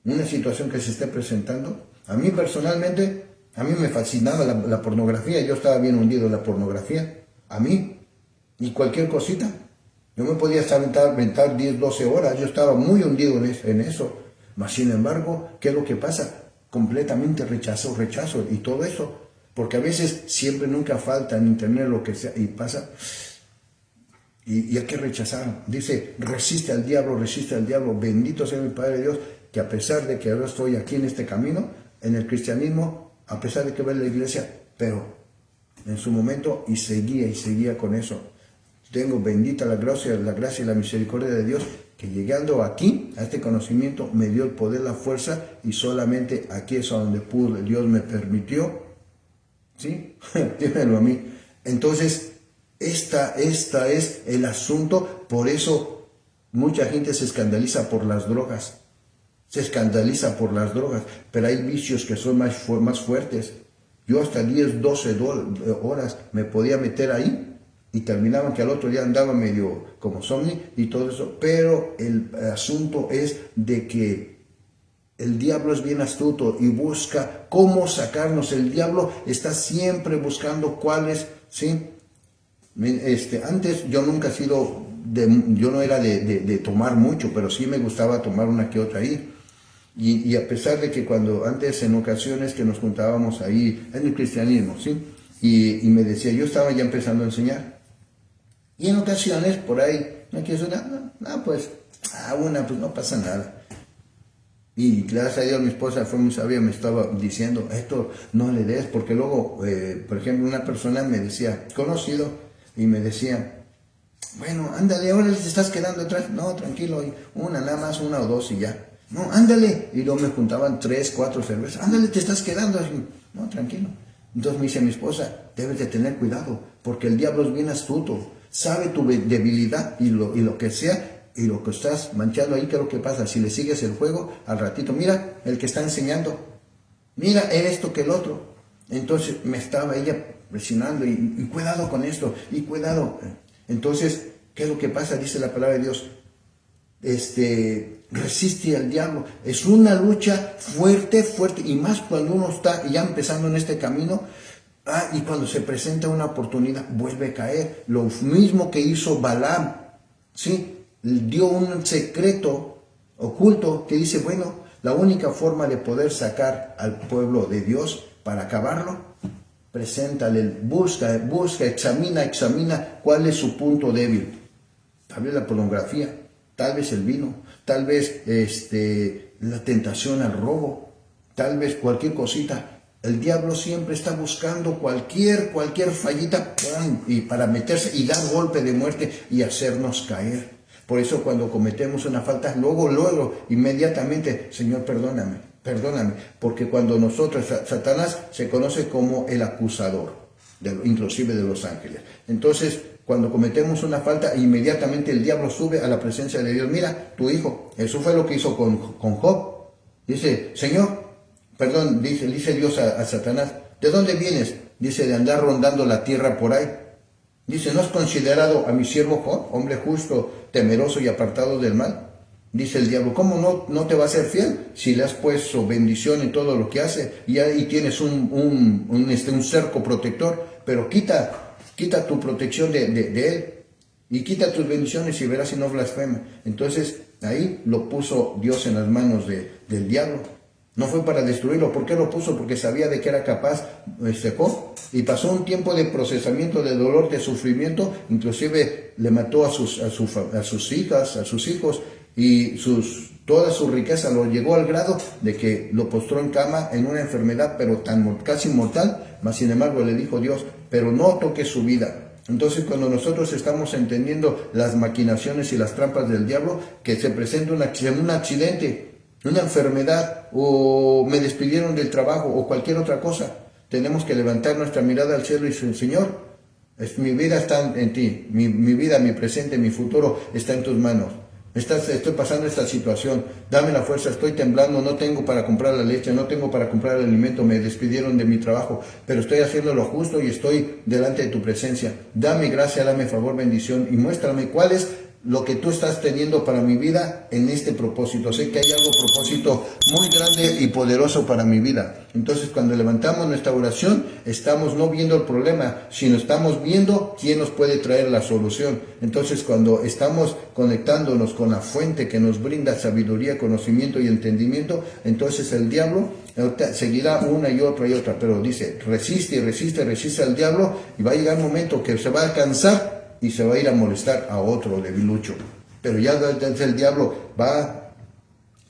Una situación que se esté presentando, a mí personalmente, a mí me fascinaba la pornografía. Yo estaba bien hundido en la pornografía. A mí, y cualquier cosita. Yo me podía aventar 10, 12 horas. Yo estaba muy hundido en eso. Mas, sin embargo, ¿qué es lo que pasa? Completamente rechazo y todo eso, porque a veces nunca falta en internet lo que sea y pasa, y hay que rechazar. Dice, resiste al diablo, bendito sea mi Padre Dios, que a pesar de que ahora estoy aquí en este camino, en el cristianismo, a pesar de que voy a la iglesia, pero en su momento y seguía con eso. Tengo bendita la gracia y la misericordia de Dios, que llegando aquí, a este conocimiento, me dio el poder, la fuerza, y solamente aquí es a donde pude, Dios me permitió, ¿sí? Dímelo a mí. Entonces, esta es el asunto. Por eso mucha gente se escandaliza por las drogas, pero hay vicios que son más fuertes. Yo hasta 10, 12 horas me podía meter ahí, y terminaban que al otro día andaba medio como zombie y todo eso. Pero el asunto es de que el diablo es bien astuto y busca cómo sacarnos. El diablo está siempre buscando cuáles, ¿sí? Antes yo nunca he sido, yo no era de tomar mucho, pero sí me gustaba tomar una que otra ahí. Y a pesar de que antes en ocasiones que nos juntábamos ahí en el cristianismo, ¿sí? Y me decía, yo estaba ya empezando a enseñar. Y en ocasiones, por ahí, no quiero pues no pasa nada. Y gracias a Dios mi esposa fue muy sabia, me estaba diciendo, esto no le des, porque luego, por ejemplo, una persona me decía, conocido, y me decía, bueno, ándale, ahora te estás quedando atrás. No, tranquilo, nada más, una o dos y ya. No, ándale. Y luego me juntaban 3, 4 cervezas. Ándale, te estás quedando. No, tranquilo. Entonces me dice mi esposa, debes de tener cuidado, porque el diablo es bien astuto. Sabe tu debilidad y lo que sea, y lo que estás manchando ahí. ¿Qué es lo que pasa? Si le sigues el juego, al ratito, mira, el que está enseñando, mira esto que el otro. Entonces me estaba ella presionando, y cuidado con esto, y cuidado. Entonces, ¿qué es lo que pasa? Dice la palabra de Dios, resiste al diablo. Es una lucha fuerte, y más cuando uno está ya empezando en este camino. Y cuando se presenta una oportunidad, vuelve a caer. Lo mismo que hizo Balaam, ¿sí? Dio un secreto oculto que dice, bueno, la única forma de poder sacar al pueblo de Dios para acabarlo, preséntale, busca, examina cuál es su punto débil. Tal vez la pornografía, tal vez el vino, tal vez la tentación al robo, tal vez cualquier cosita. El diablo siempre está buscando cualquier fallita, ¡pum!, y para meterse y dar golpe de muerte y hacernos caer. Por eso cuando cometemos una falta, luego, inmediatamente, Señor, perdóname. Perdóname, porque cuando nosotros, Satanás se conoce como el acusador, inclusive de los ángeles. Entonces, cuando cometemos una falta, inmediatamente el diablo sube a la presencia de Dios. Mira, tu hijo, eso fue lo que hizo con Job. Dice, Señor, perdón, dice Dios a Satanás, ¿de dónde vienes? Dice, de andar rondando la tierra por ahí. Dice, ¿no has considerado a mi siervo Job, hombre justo, temeroso y apartado del mal? Dice el diablo, ¿cómo no te va a ser fiel si le has puesto bendición en todo lo que hace y ahí tienes un cerco protector? Pero quita tu protección de él y quita tus bendiciones y verás si no blasfema. Entonces ahí lo puso Dios en las manos del diablo. No fue para destruirlo. ¿Por qué lo puso? Porque sabía de que era capaz Job. Y pasó un tiempo de procesamiento, de dolor, de sufrimiento. Inclusive le mató a sus hijas, a sus hijos. Y toda su riqueza lo llegó al grado de que lo postró en cama en una enfermedad, pero casi mortal. Mas sin embargo le dijo Dios, pero no toques su vida. Entonces, cuando nosotros estamos entendiendo las maquinaciones y las trampas del diablo, que se presenta un accidente, una enfermedad, o me despidieron del trabajo, o cualquier otra cosa, tenemos que levantar nuestra mirada al cielo y decir, Señor, mi vida está en ti, mi vida, mi presente, mi futuro está en tus manos. Estoy pasando esta situación, dame la fuerza, estoy temblando, no tengo para comprar la leche, no tengo para comprar el alimento, me despidieron de mi trabajo, pero estoy haciendo lo justo y estoy delante de tu presencia. Dame gracia, dame favor, bendición y muéstrame cuál es lo que tú estás teniendo para mi vida en este propósito. Sé que hay algo propósito muy grande y poderoso para mi vida. Entonces, cuando levantamos nuestra oración, estamos no viendo el problema, sino estamos viendo quién nos puede traer la solución. Entonces, cuando estamos conectándonos con la fuente que nos brinda sabiduría, conocimiento y entendimiento, entonces el diablo seguirá una y otra, pero dice, resiste al diablo y va a llegar un momento que se va a cansar y se va a ir a molestar a otro debilucho. Pero ya desde el diablo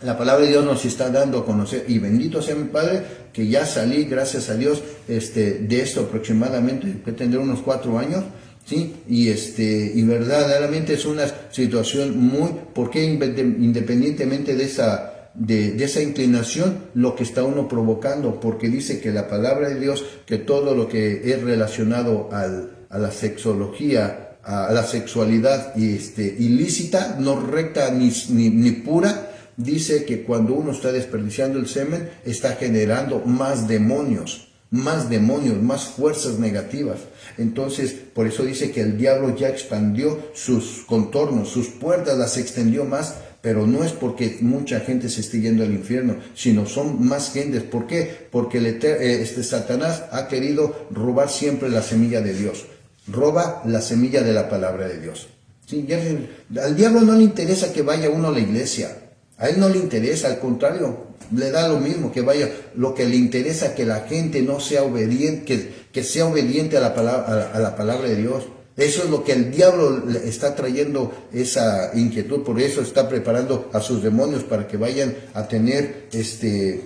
la palabra de Dios nos está dando a conocer, y bendito sea mi Padre, que ya salí, gracias a Dios, de esto aproximadamente, que tendré unos 4 años, ¿sí? Y verdaderamente es una situación porque independientemente de esa inclinación, lo que está uno provocando, porque dice que la palabra de Dios, que todo lo que es relacionado a la sexología, a la sexualidad ilícita, no recta ni pura, dice que cuando uno está desperdiciando el semen, está generando más demonios, más fuerzas negativas. Entonces, por eso dice que el diablo ya expandió sus contornos, sus puertas las extendió más, pero no es porque mucha gente se esté yendo al infierno, sino son más gentes. ¿Por qué? Porque Satanás ha querido robar siempre la semilla de Dios. Roba la semilla de la palabra de Dios. ¿Sí? Al diablo no le interesa que vaya uno a la iglesia. A él no le interesa, al contrario, le da lo mismo que vaya. Lo que le interesa es que la gente no sea obediente, que sea obediente a la palabra de Dios. Eso es lo que el diablo le está trayendo, esa inquietud. Por eso está preparando a sus demonios para que vayan a tener,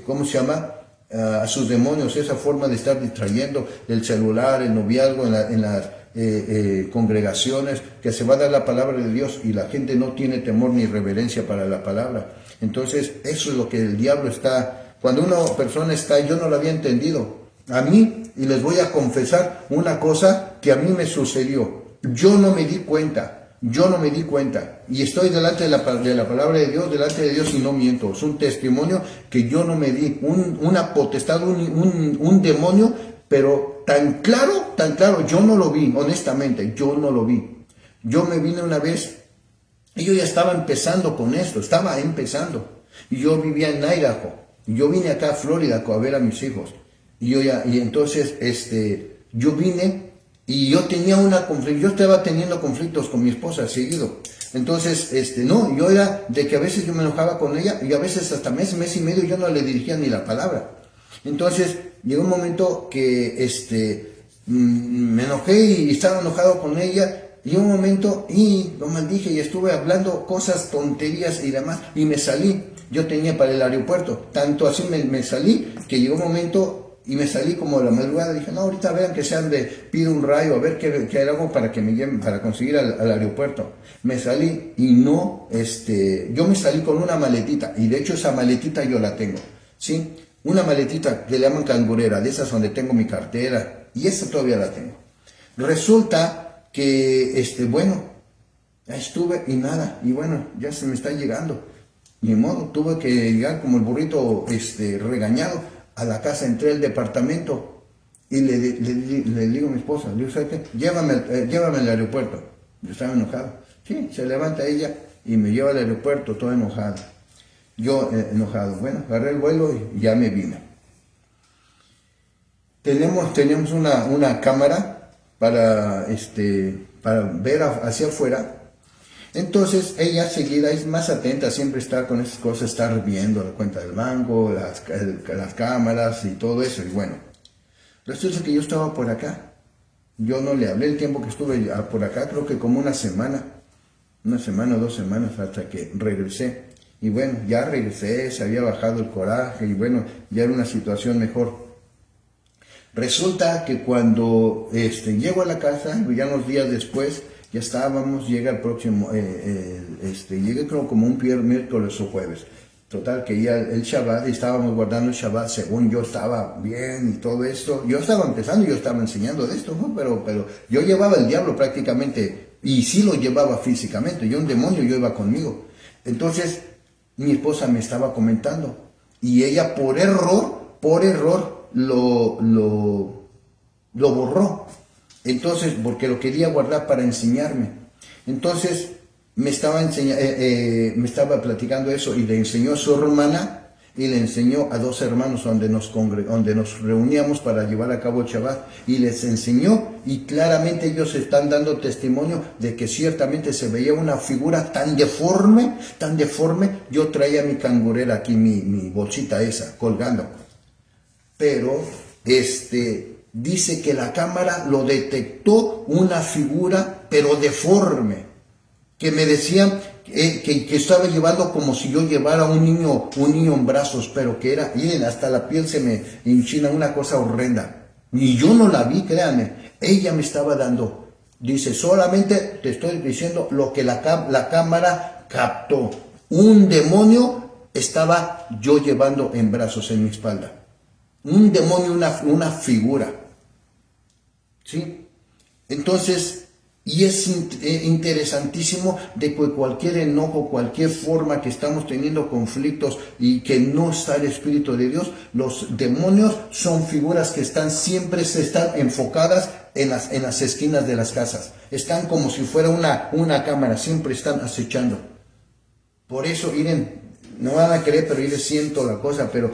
¿cómo se llama? A sus demonios, esa forma de estar distrayendo el celular, el noviazgo en las congregaciones, que se va a dar la palabra de Dios y la gente no tiene temor ni reverencia para la palabra. Entonces, eso es lo que el diablo está. Cuando una persona yo no lo había entendido. A mí, y les voy a confesar una cosa que a mí me sucedió. Yo no me di cuenta, y estoy delante de la palabra de Dios, delante de Dios y no miento. Es un testimonio que yo no me di, una potestad, un demonio, pero tan claro, yo no lo vi, honestamente, yo no lo vi. Yo me vine una vez, y yo ya estaba empezando con esto, y yo vivía en Idaho, y yo vine acá a Florida a ver a mis hijos, y entonces, yo vine, y yo estaba teniendo conflictos con mi esposa seguido. Entonces, yo era de que a veces yo me enojaba con ella, y a veces hasta mes y medio yo no le dirigía ni la palabra. Entonces, llegó un momento que, me enojé y estaba enojado con ella, y un momento, y lo maldije, y estuve hablando cosas, tonterías y demás, y me salí. Yo tenía para el aeropuerto, tanto así me salí, que llegó un momento, y me salí como de la madrugada. Dije, no, ahorita vean que pido un rayo, a ver qué hago para que me lleven, para conseguir al aeropuerto. Me salí y yo me salí con una maletita, y de hecho esa maletita yo la tengo. ¿sí? Una maletita que le llaman cangurera, de esas donde tengo mi cartera, y esa todavía la tengo. Resulta que, bueno, estuve y nada, y bueno, ya se me está llegando. Ni modo, tuve que llegar como el burrito regañado a la casa, entré al departamento y le digo a mi esposa, le digo, ¿sabes qué? Llévame al aeropuerto. Yo estaba enojado. Sí, se levanta ella y me lleva al aeropuerto, todo enojado. Yo enojado, bueno, agarré el vuelo y ya me vine. Teníamos una cámara para ver hacia afuera. Entonces ella seguida es más atenta, siempre está con esas cosas, estar viendo la cuenta del banco, las cámaras y todo eso. Y bueno, resulta que yo estaba por acá. Yo no le hablé el tiempo que estuve por acá, creo que como una semana o 2 semanas hasta que regresé. Y bueno, ya regresé, se había bajado el coraje y bueno, ya era una situación mejor. Resulta que cuando llego a la casa, ya unos días después, ya estábamos, llega el próximo, llega creo como un miércoles o jueves. Total, que ya el Shabbat, estábamos guardando el Shabbat, según yo estaba bien y todo esto. Yo estaba empezando, yo estaba enseñando de esto, ¿no? Pero yo llevaba el diablo prácticamente, y sí lo llevaba físicamente, yo un demonio, yo iba conmigo. Entonces, mi esposa me estaba comentando, y ella por error, lo borró. Entonces, porque lo quería guardar para enseñarme. Entonces, me estaba platicando eso y le enseñó a su hermana y le enseñó a 2 hermanos donde nos reuníamos para llevar a cabo el Shabbat, y les enseñó, y claramente ellos están dando testimonio de que ciertamente se veía una figura tan deforme. Yo traía mi cangurera aquí, mi bolsita esa, colgando. Pero, dice que la cámara lo detectó una figura, pero deforme, que me decían que estaba llevando como si yo llevara un niño en brazos, pero que era, miren, hasta la piel se me enchina, una cosa horrenda. Y yo no la vi, créanme, ella me estaba dando. Dice, solamente te estoy diciendo lo que la cámara captó. Un demonio estaba yo llevando en brazos en mi espalda. Un demonio, una figura. ¿Sí? Entonces, y es interesantísimo de que cualquier enojo, cualquier forma que estamos teniendo conflictos y que no está el Espíritu de Dios, los demonios son figuras que están enfocadas en las esquinas de las casas. Están como si fuera una cámara, siempre están acechando. Por eso, miren, no van a creer, pero yo les siento la cosa, pero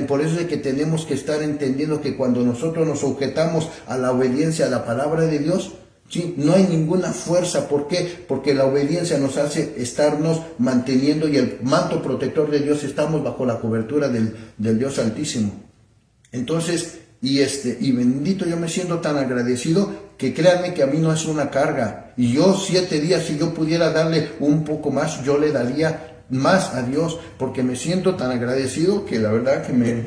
por eso es que tenemos que estar entendiendo que cuando nosotros nos sujetamos a la obediencia a la palabra de Dios, ¿sí? No hay ninguna fuerza. ¿Por qué? Porque la obediencia nos hace estarnos manteniendo, y el manto protector de Dios, estamos bajo la cobertura del Dios Altísimo. Entonces, y bendito, yo me siento tan agradecido que créanme que a mí no es una carga. Y yo 7 días, si yo pudiera darle un poco más, yo le daría más a Dios, porque me siento tan agradecido que la verdad que me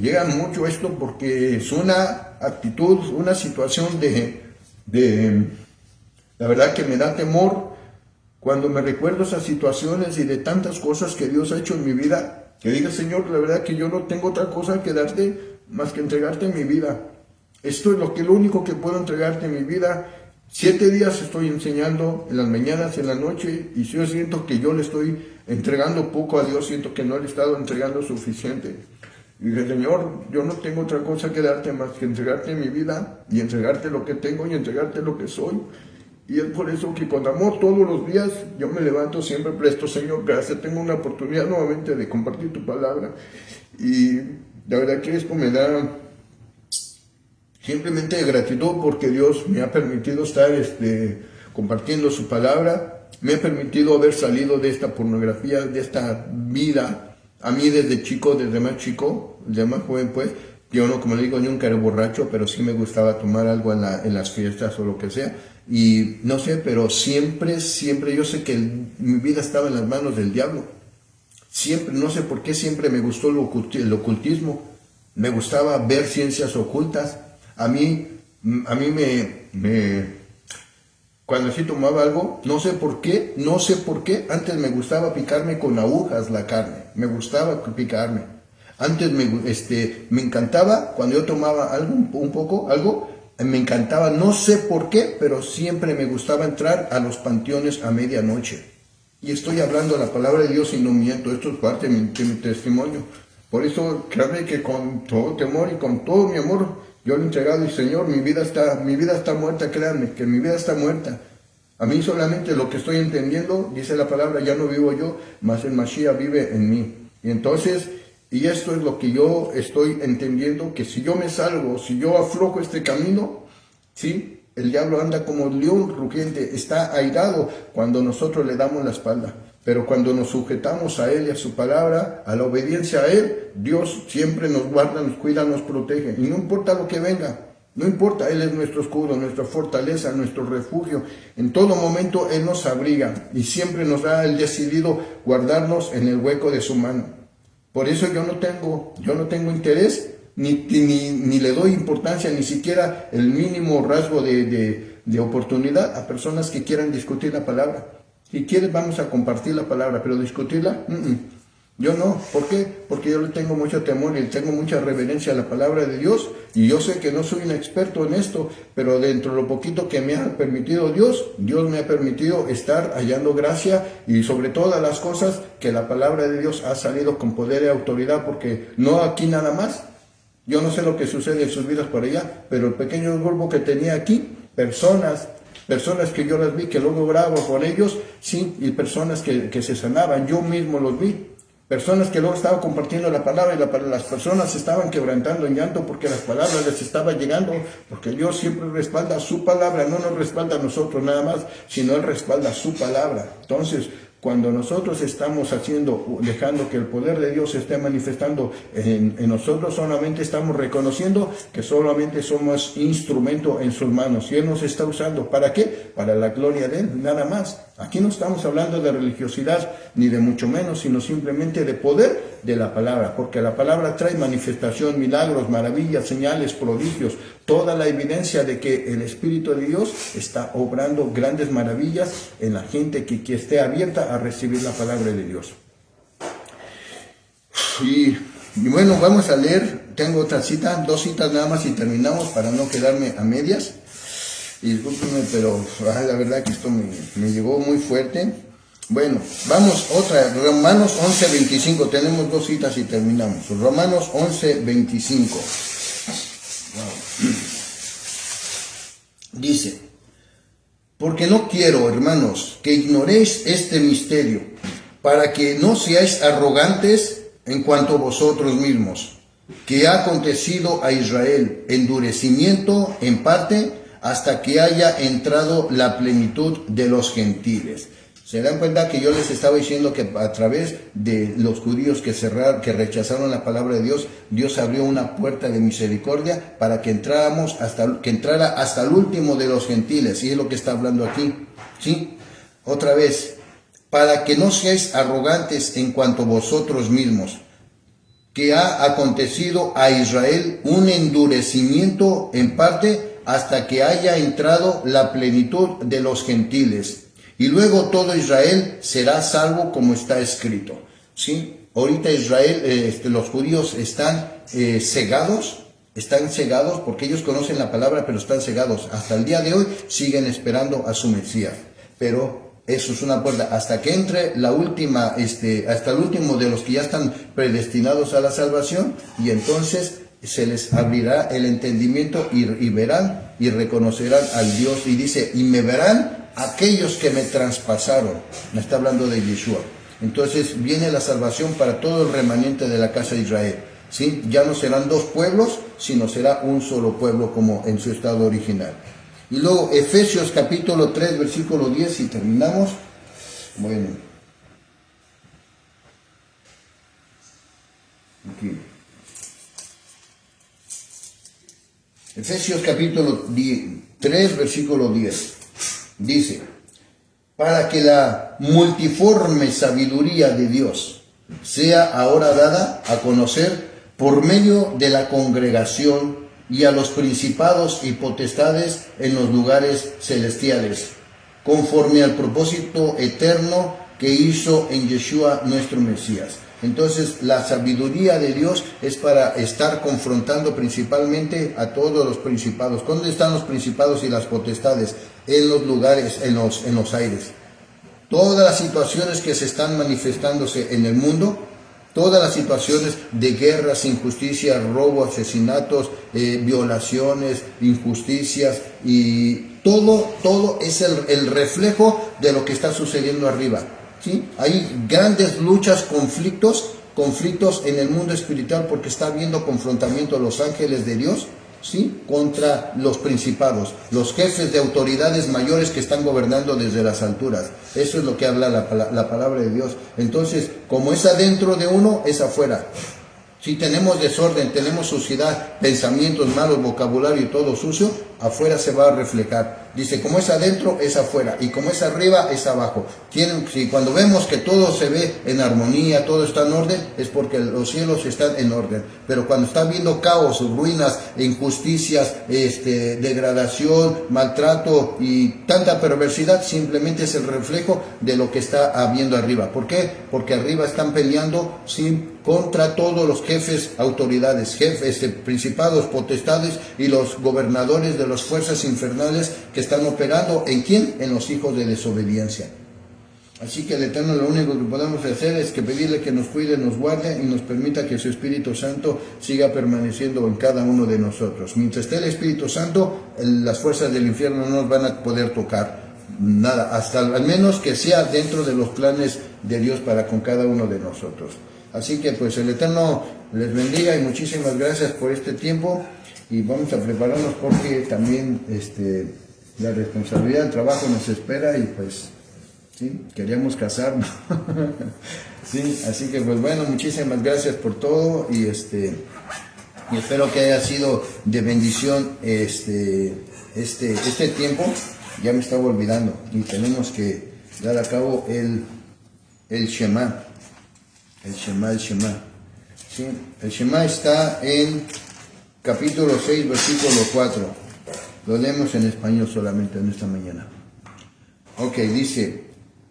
llega mucho esto, porque es una actitud, una situación la verdad que me da temor cuando me recuerdo esas situaciones y de tantas cosas que Dios ha hecho en mi vida, que diga, Señor, la verdad que yo no tengo otra cosa que darte más que entregarte mi vida. Esto es lo único que puedo entregarte en mi vida. 7 días estoy enseñando, en las mañanas y en la noche, y yo siento que yo le estoy entregando poco a Dios, siento que no le he estado entregando suficiente. Y dije, Señor, yo no tengo otra cosa que darte más que entregarte mi vida, y entregarte lo que tengo, y entregarte lo que soy. Y es por eso que con amor todos los días yo me levanto siempre presto. Señor, gracias, tengo una oportunidad nuevamente de compartir tu palabra. Y la verdad que esto me da simplemente de gratitud, porque Dios me ha permitido estar compartiendo su palabra, me ha permitido haber salido de esta pornografía, de esta vida. A mí desde chico, desde más joven, pues, yo no, como le digo, nunca era borracho, pero sí me gustaba tomar algo en las fiestas o lo que sea. Y no sé, pero siempre yo sé que mi vida estaba en las manos del diablo. Siempre, no sé por qué, siempre me gustó el ocultismo, me gustaba ver ciencias ocultas. A mí cuando sí tomaba algo, no sé por qué, antes me gustaba picarme con agujas la carne, me gustaba picarme. Antes me encantaba, cuando yo tomaba algo, me encantaba, no sé por qué, pero siempre me gustaba entrar a los panteones a medianoche. Y estoy hablando la palabra de Dios y no miento, esto es parte de mi testimonio. Por eso, créanme que con todo temor y con todo mi amor, yo le he entregado y Señor, mi vida está muerta, créanme, que mi vida está muerta. A mí solamente lo que estoy entendiendo, dice la palabra, ya no vivo yo, mas el Mashiach vive en mí. Y entonces, y esto es lo que yo estoy entendiendo, que si yo me salgo, si yo aflojo este camino, ¿sí? El diablo anda como león rugiente, está airado cuando nosotros le damos la espalda. Pero cuando nos sujetamos a Él y a su palabra, a la obediencia a Él, Dios siempre nos guarda, nos cuida, nos protege. Y no importa lo que venga, no importa, Él es nuestro escudo, nuestra fortaleza, nuestro refugio. En todo momento Él nos abriga y siempre nos ha Él decidido guardarnos en el hueco de su mano. Por eso yo no tengo interés, ni le doy importancia, ni siquiera el mínimo rasgo de oportunidad a personas que quieran discutir la palabra. Si quieres vamos a compartir la palabra, pero discutirla, yo no. ¿Por qué? Porque yo le tengo mucho temor y le tengo mucha reverencia a la palabra de Dios. Y yo sé que no soy un experto en esto, pero dentro de lo poquito que me ha permitido Dios me ha permitido estar hallando gracia y sobre todas las cosas que la palabra de Dios ha salido con poder y autoridad, porque no aquí nada más. Yo no sé lo que sucede en sus vidas por allá, pero el pequeño grupo que tenía aquí, personas que yo las vi, que luego oraba por ellos, sí, y personas que se sanaban, yo mismo los vi. Personas que luego estaban compartiendo la palabra y las personas se estaban quebrantando en llanto porque las palabras les estaban llegando, porque Dios siempre respalda su palabra, no nos respalda a nosotros nada más, sino Él respalda su palabra. Entonces, cuando nosotros estamos dejando que el poder de Dios se esté manifestando en nosotros, solamente estamos reconociendo que solamente somos instrumento en sus manos. Y Él nos está usando. ¿Para qué? Para la gloria de Él, nada más. Aquí no estamos hablando de religiosidad, ni de mucho menos, sino simplemente de poder de la palabra. Porque la palabra trae manifestación, milagros, maravillas, señales, prodigios. Toda la evidencia de que el Espíritu de Dios está obrando grandes maravillas en la gente que esté abierta a recibir la palabra de Dios. Y bueno, vamos a leer, tengo otra cita, 2 citas nada más y terminamos para no quedarme a medias. Y discúlpenme, pero la verdad que esto me llegó muy fuerte. Bueno, vamos otra, Romanos 11:25, tenemos 2 citas y terminamos. Romanos 11:25. Wow. Dice: porque no quiero, hermanos, que ignoréis este misterio, para que no seáis arrogantes en cuanto a vosotros mismos, que ha acontecido a Israel endurecimiento en parte hasta que haya entrado la plenitud de los gentiles. Se dan cuenta que yo les estaba diciendo que a través de los judíos que rechazaron la palabra de Dios, Dios abrió una puerta de misericordia para que entrara hasta el último de los gentiles. Y es lo que está hablando aquí. ¿Sí? Otra vez, para que no seáis arrogantes en cuanto a vosotros mismos, que ha acontecido a Israel un endurecimiento en parte hasta que haya entrado la plenitud de los gentiles. Y luego todo Israel será salvo, como está escrito. ¿Sí? Ahorita Israel, los judíos están cegados porque ellos conocen la palabra, pero están cegados. Hasta el día de hoy siguen esperando a su Mesías. Pero eso es una puerta. Hasta que entre la última, hasta el último de los que ya están predestinados a la salvación, y entonces se les abrirá el entendimiento y verán y reconocerán al Dios. Y dice, y me verán aquellos que me traspasaron. Me está hablando de Yeshua. Entonces viene la salvación para todo el remanente de la casa de Israel. ¿Sí? Ya no serán 2 pueblos, sino será un solo pueblo como en su estado original. Y luego Efesios capítulo 3, versículo 10, y terminamos. Bueno. Aquí. Efesios capítulo 3, versículo 10. Dice: para que la multiforme sabiduría de Dios sea ahora dada a conocer por medio de la congregación y a los principados y potestades en los lugares celestiales, conforme al propósito eterno que hizo en Yeshua nuestro Mesías. Entonces la sabiduría de Dios es para estar confrontando principalmente a todos los principados. ¿Dónde están los principados y las potestades? En los lugares, en los aires. Todas las situaciones que se están manifestándose en el mundo, todas las situaciones de guerras, injusticias, robo, asesinatos, violaciones, injusticias y todo es el reflejo de lo que está sucediendo arriba. ¿Sí? Hay grandes luchas, conflictos en el mundo espiritual porque está habiendo confrontamiento de los ángeles de Dios, ¿sí? Contra los principados, los jefes de autoridades mayores que están gobernando desde las alturas. Eso es lo que habla la palabra de Dios. Entonces, como es adentro de uno, es afuera. Si tenemos desorden, tenemos suciedad, pensamientos malos, vocabulario y todo sucio, afuera se va a reflejar. Dice, como es adentro, es afuera. Y como es arriba, es abajo. Si cuando vemos que todo se ve en armonía, todo está en orden, es porque los cielos están en orden. Pero cuando está habiendo caos, ruinas, injusticias, degradación, maltrato y tanta perversidad, simplemente es el reflejo de lo que está habiendo arriba. ¿Por qué? Porque arriba están peleando contra todos los jefes, autoridades, principados, potestades y los gobernadores de las fuerzas infernales que están operando. ¿En quién? En los hijos de desobediencia. Así que el Eterno, lo único que podemos hacer es que pedirle que nos cuide, nos guarde y nos permita que su Espíritu Santo siga permaneciendo en cada uno de nosotros. Mientras esté el Espíritu Santo, las fuerzas del infierno no nos van a poder tocar nada, hasta al menos que sea dentro de los planes de Dios para con cada uno de nosotros. Así que pues el Eterno les bendiga y muchísimas gracias por este tiempo y vamos a prepararnos porque también la responsabilidad del trabajo nos espera y pues sí, queríamos casarnos. Sí, así que pues bueno, muchísimas gracias por todo y y espero que haya sido de bendición este tiempo. Ya me estaba olvidando y tenemos que dar a cabo el Shema. El Shema. ¿Sí? El Shema está en capítulo 6, versículo 4. Lo leemos en español solamente en esta mañana. Ok, dice,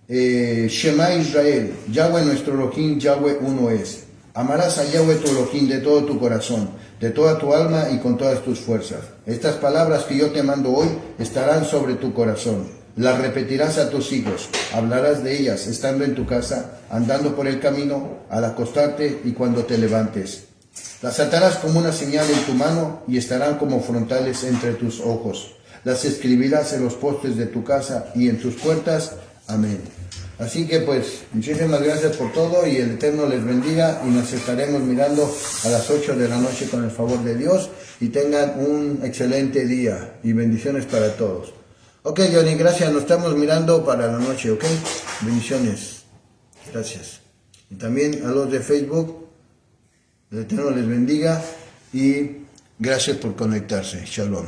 Shema Israel, Yahweh nuestro Elohim, Yahweh uno es. Amarás a Yahweh tu Elohim de todo tu corazón, de toda tu alma y con todas tus fuerzas. Estas palabras que yo te mando hoy estarán sobre tu corazón. Las repetirás a tus hijos, hablarás de ellas estando en tu casa, andando por el camino, al acostarte y cuando te levantes. Las atarás como una señal en tu mano y estarán como frontales entre tus ojos. Las escribirás en los postes de tu casa y en tus puertas. Amén. Así que pues, muchísimas gracias por todo y el Eterno les bendiga y nos estaremos mirando a las 8 de la noche con el favor de Dios y tengan un excelente día y bendiciones para todos. Ok, Johnny, gracias. Nos estamos mirando para la noche, ¿ok? Bendiciones. Gracias. Y también a los de Facebook, el Eterno les bendiga y gracias por conectarse. Shalom.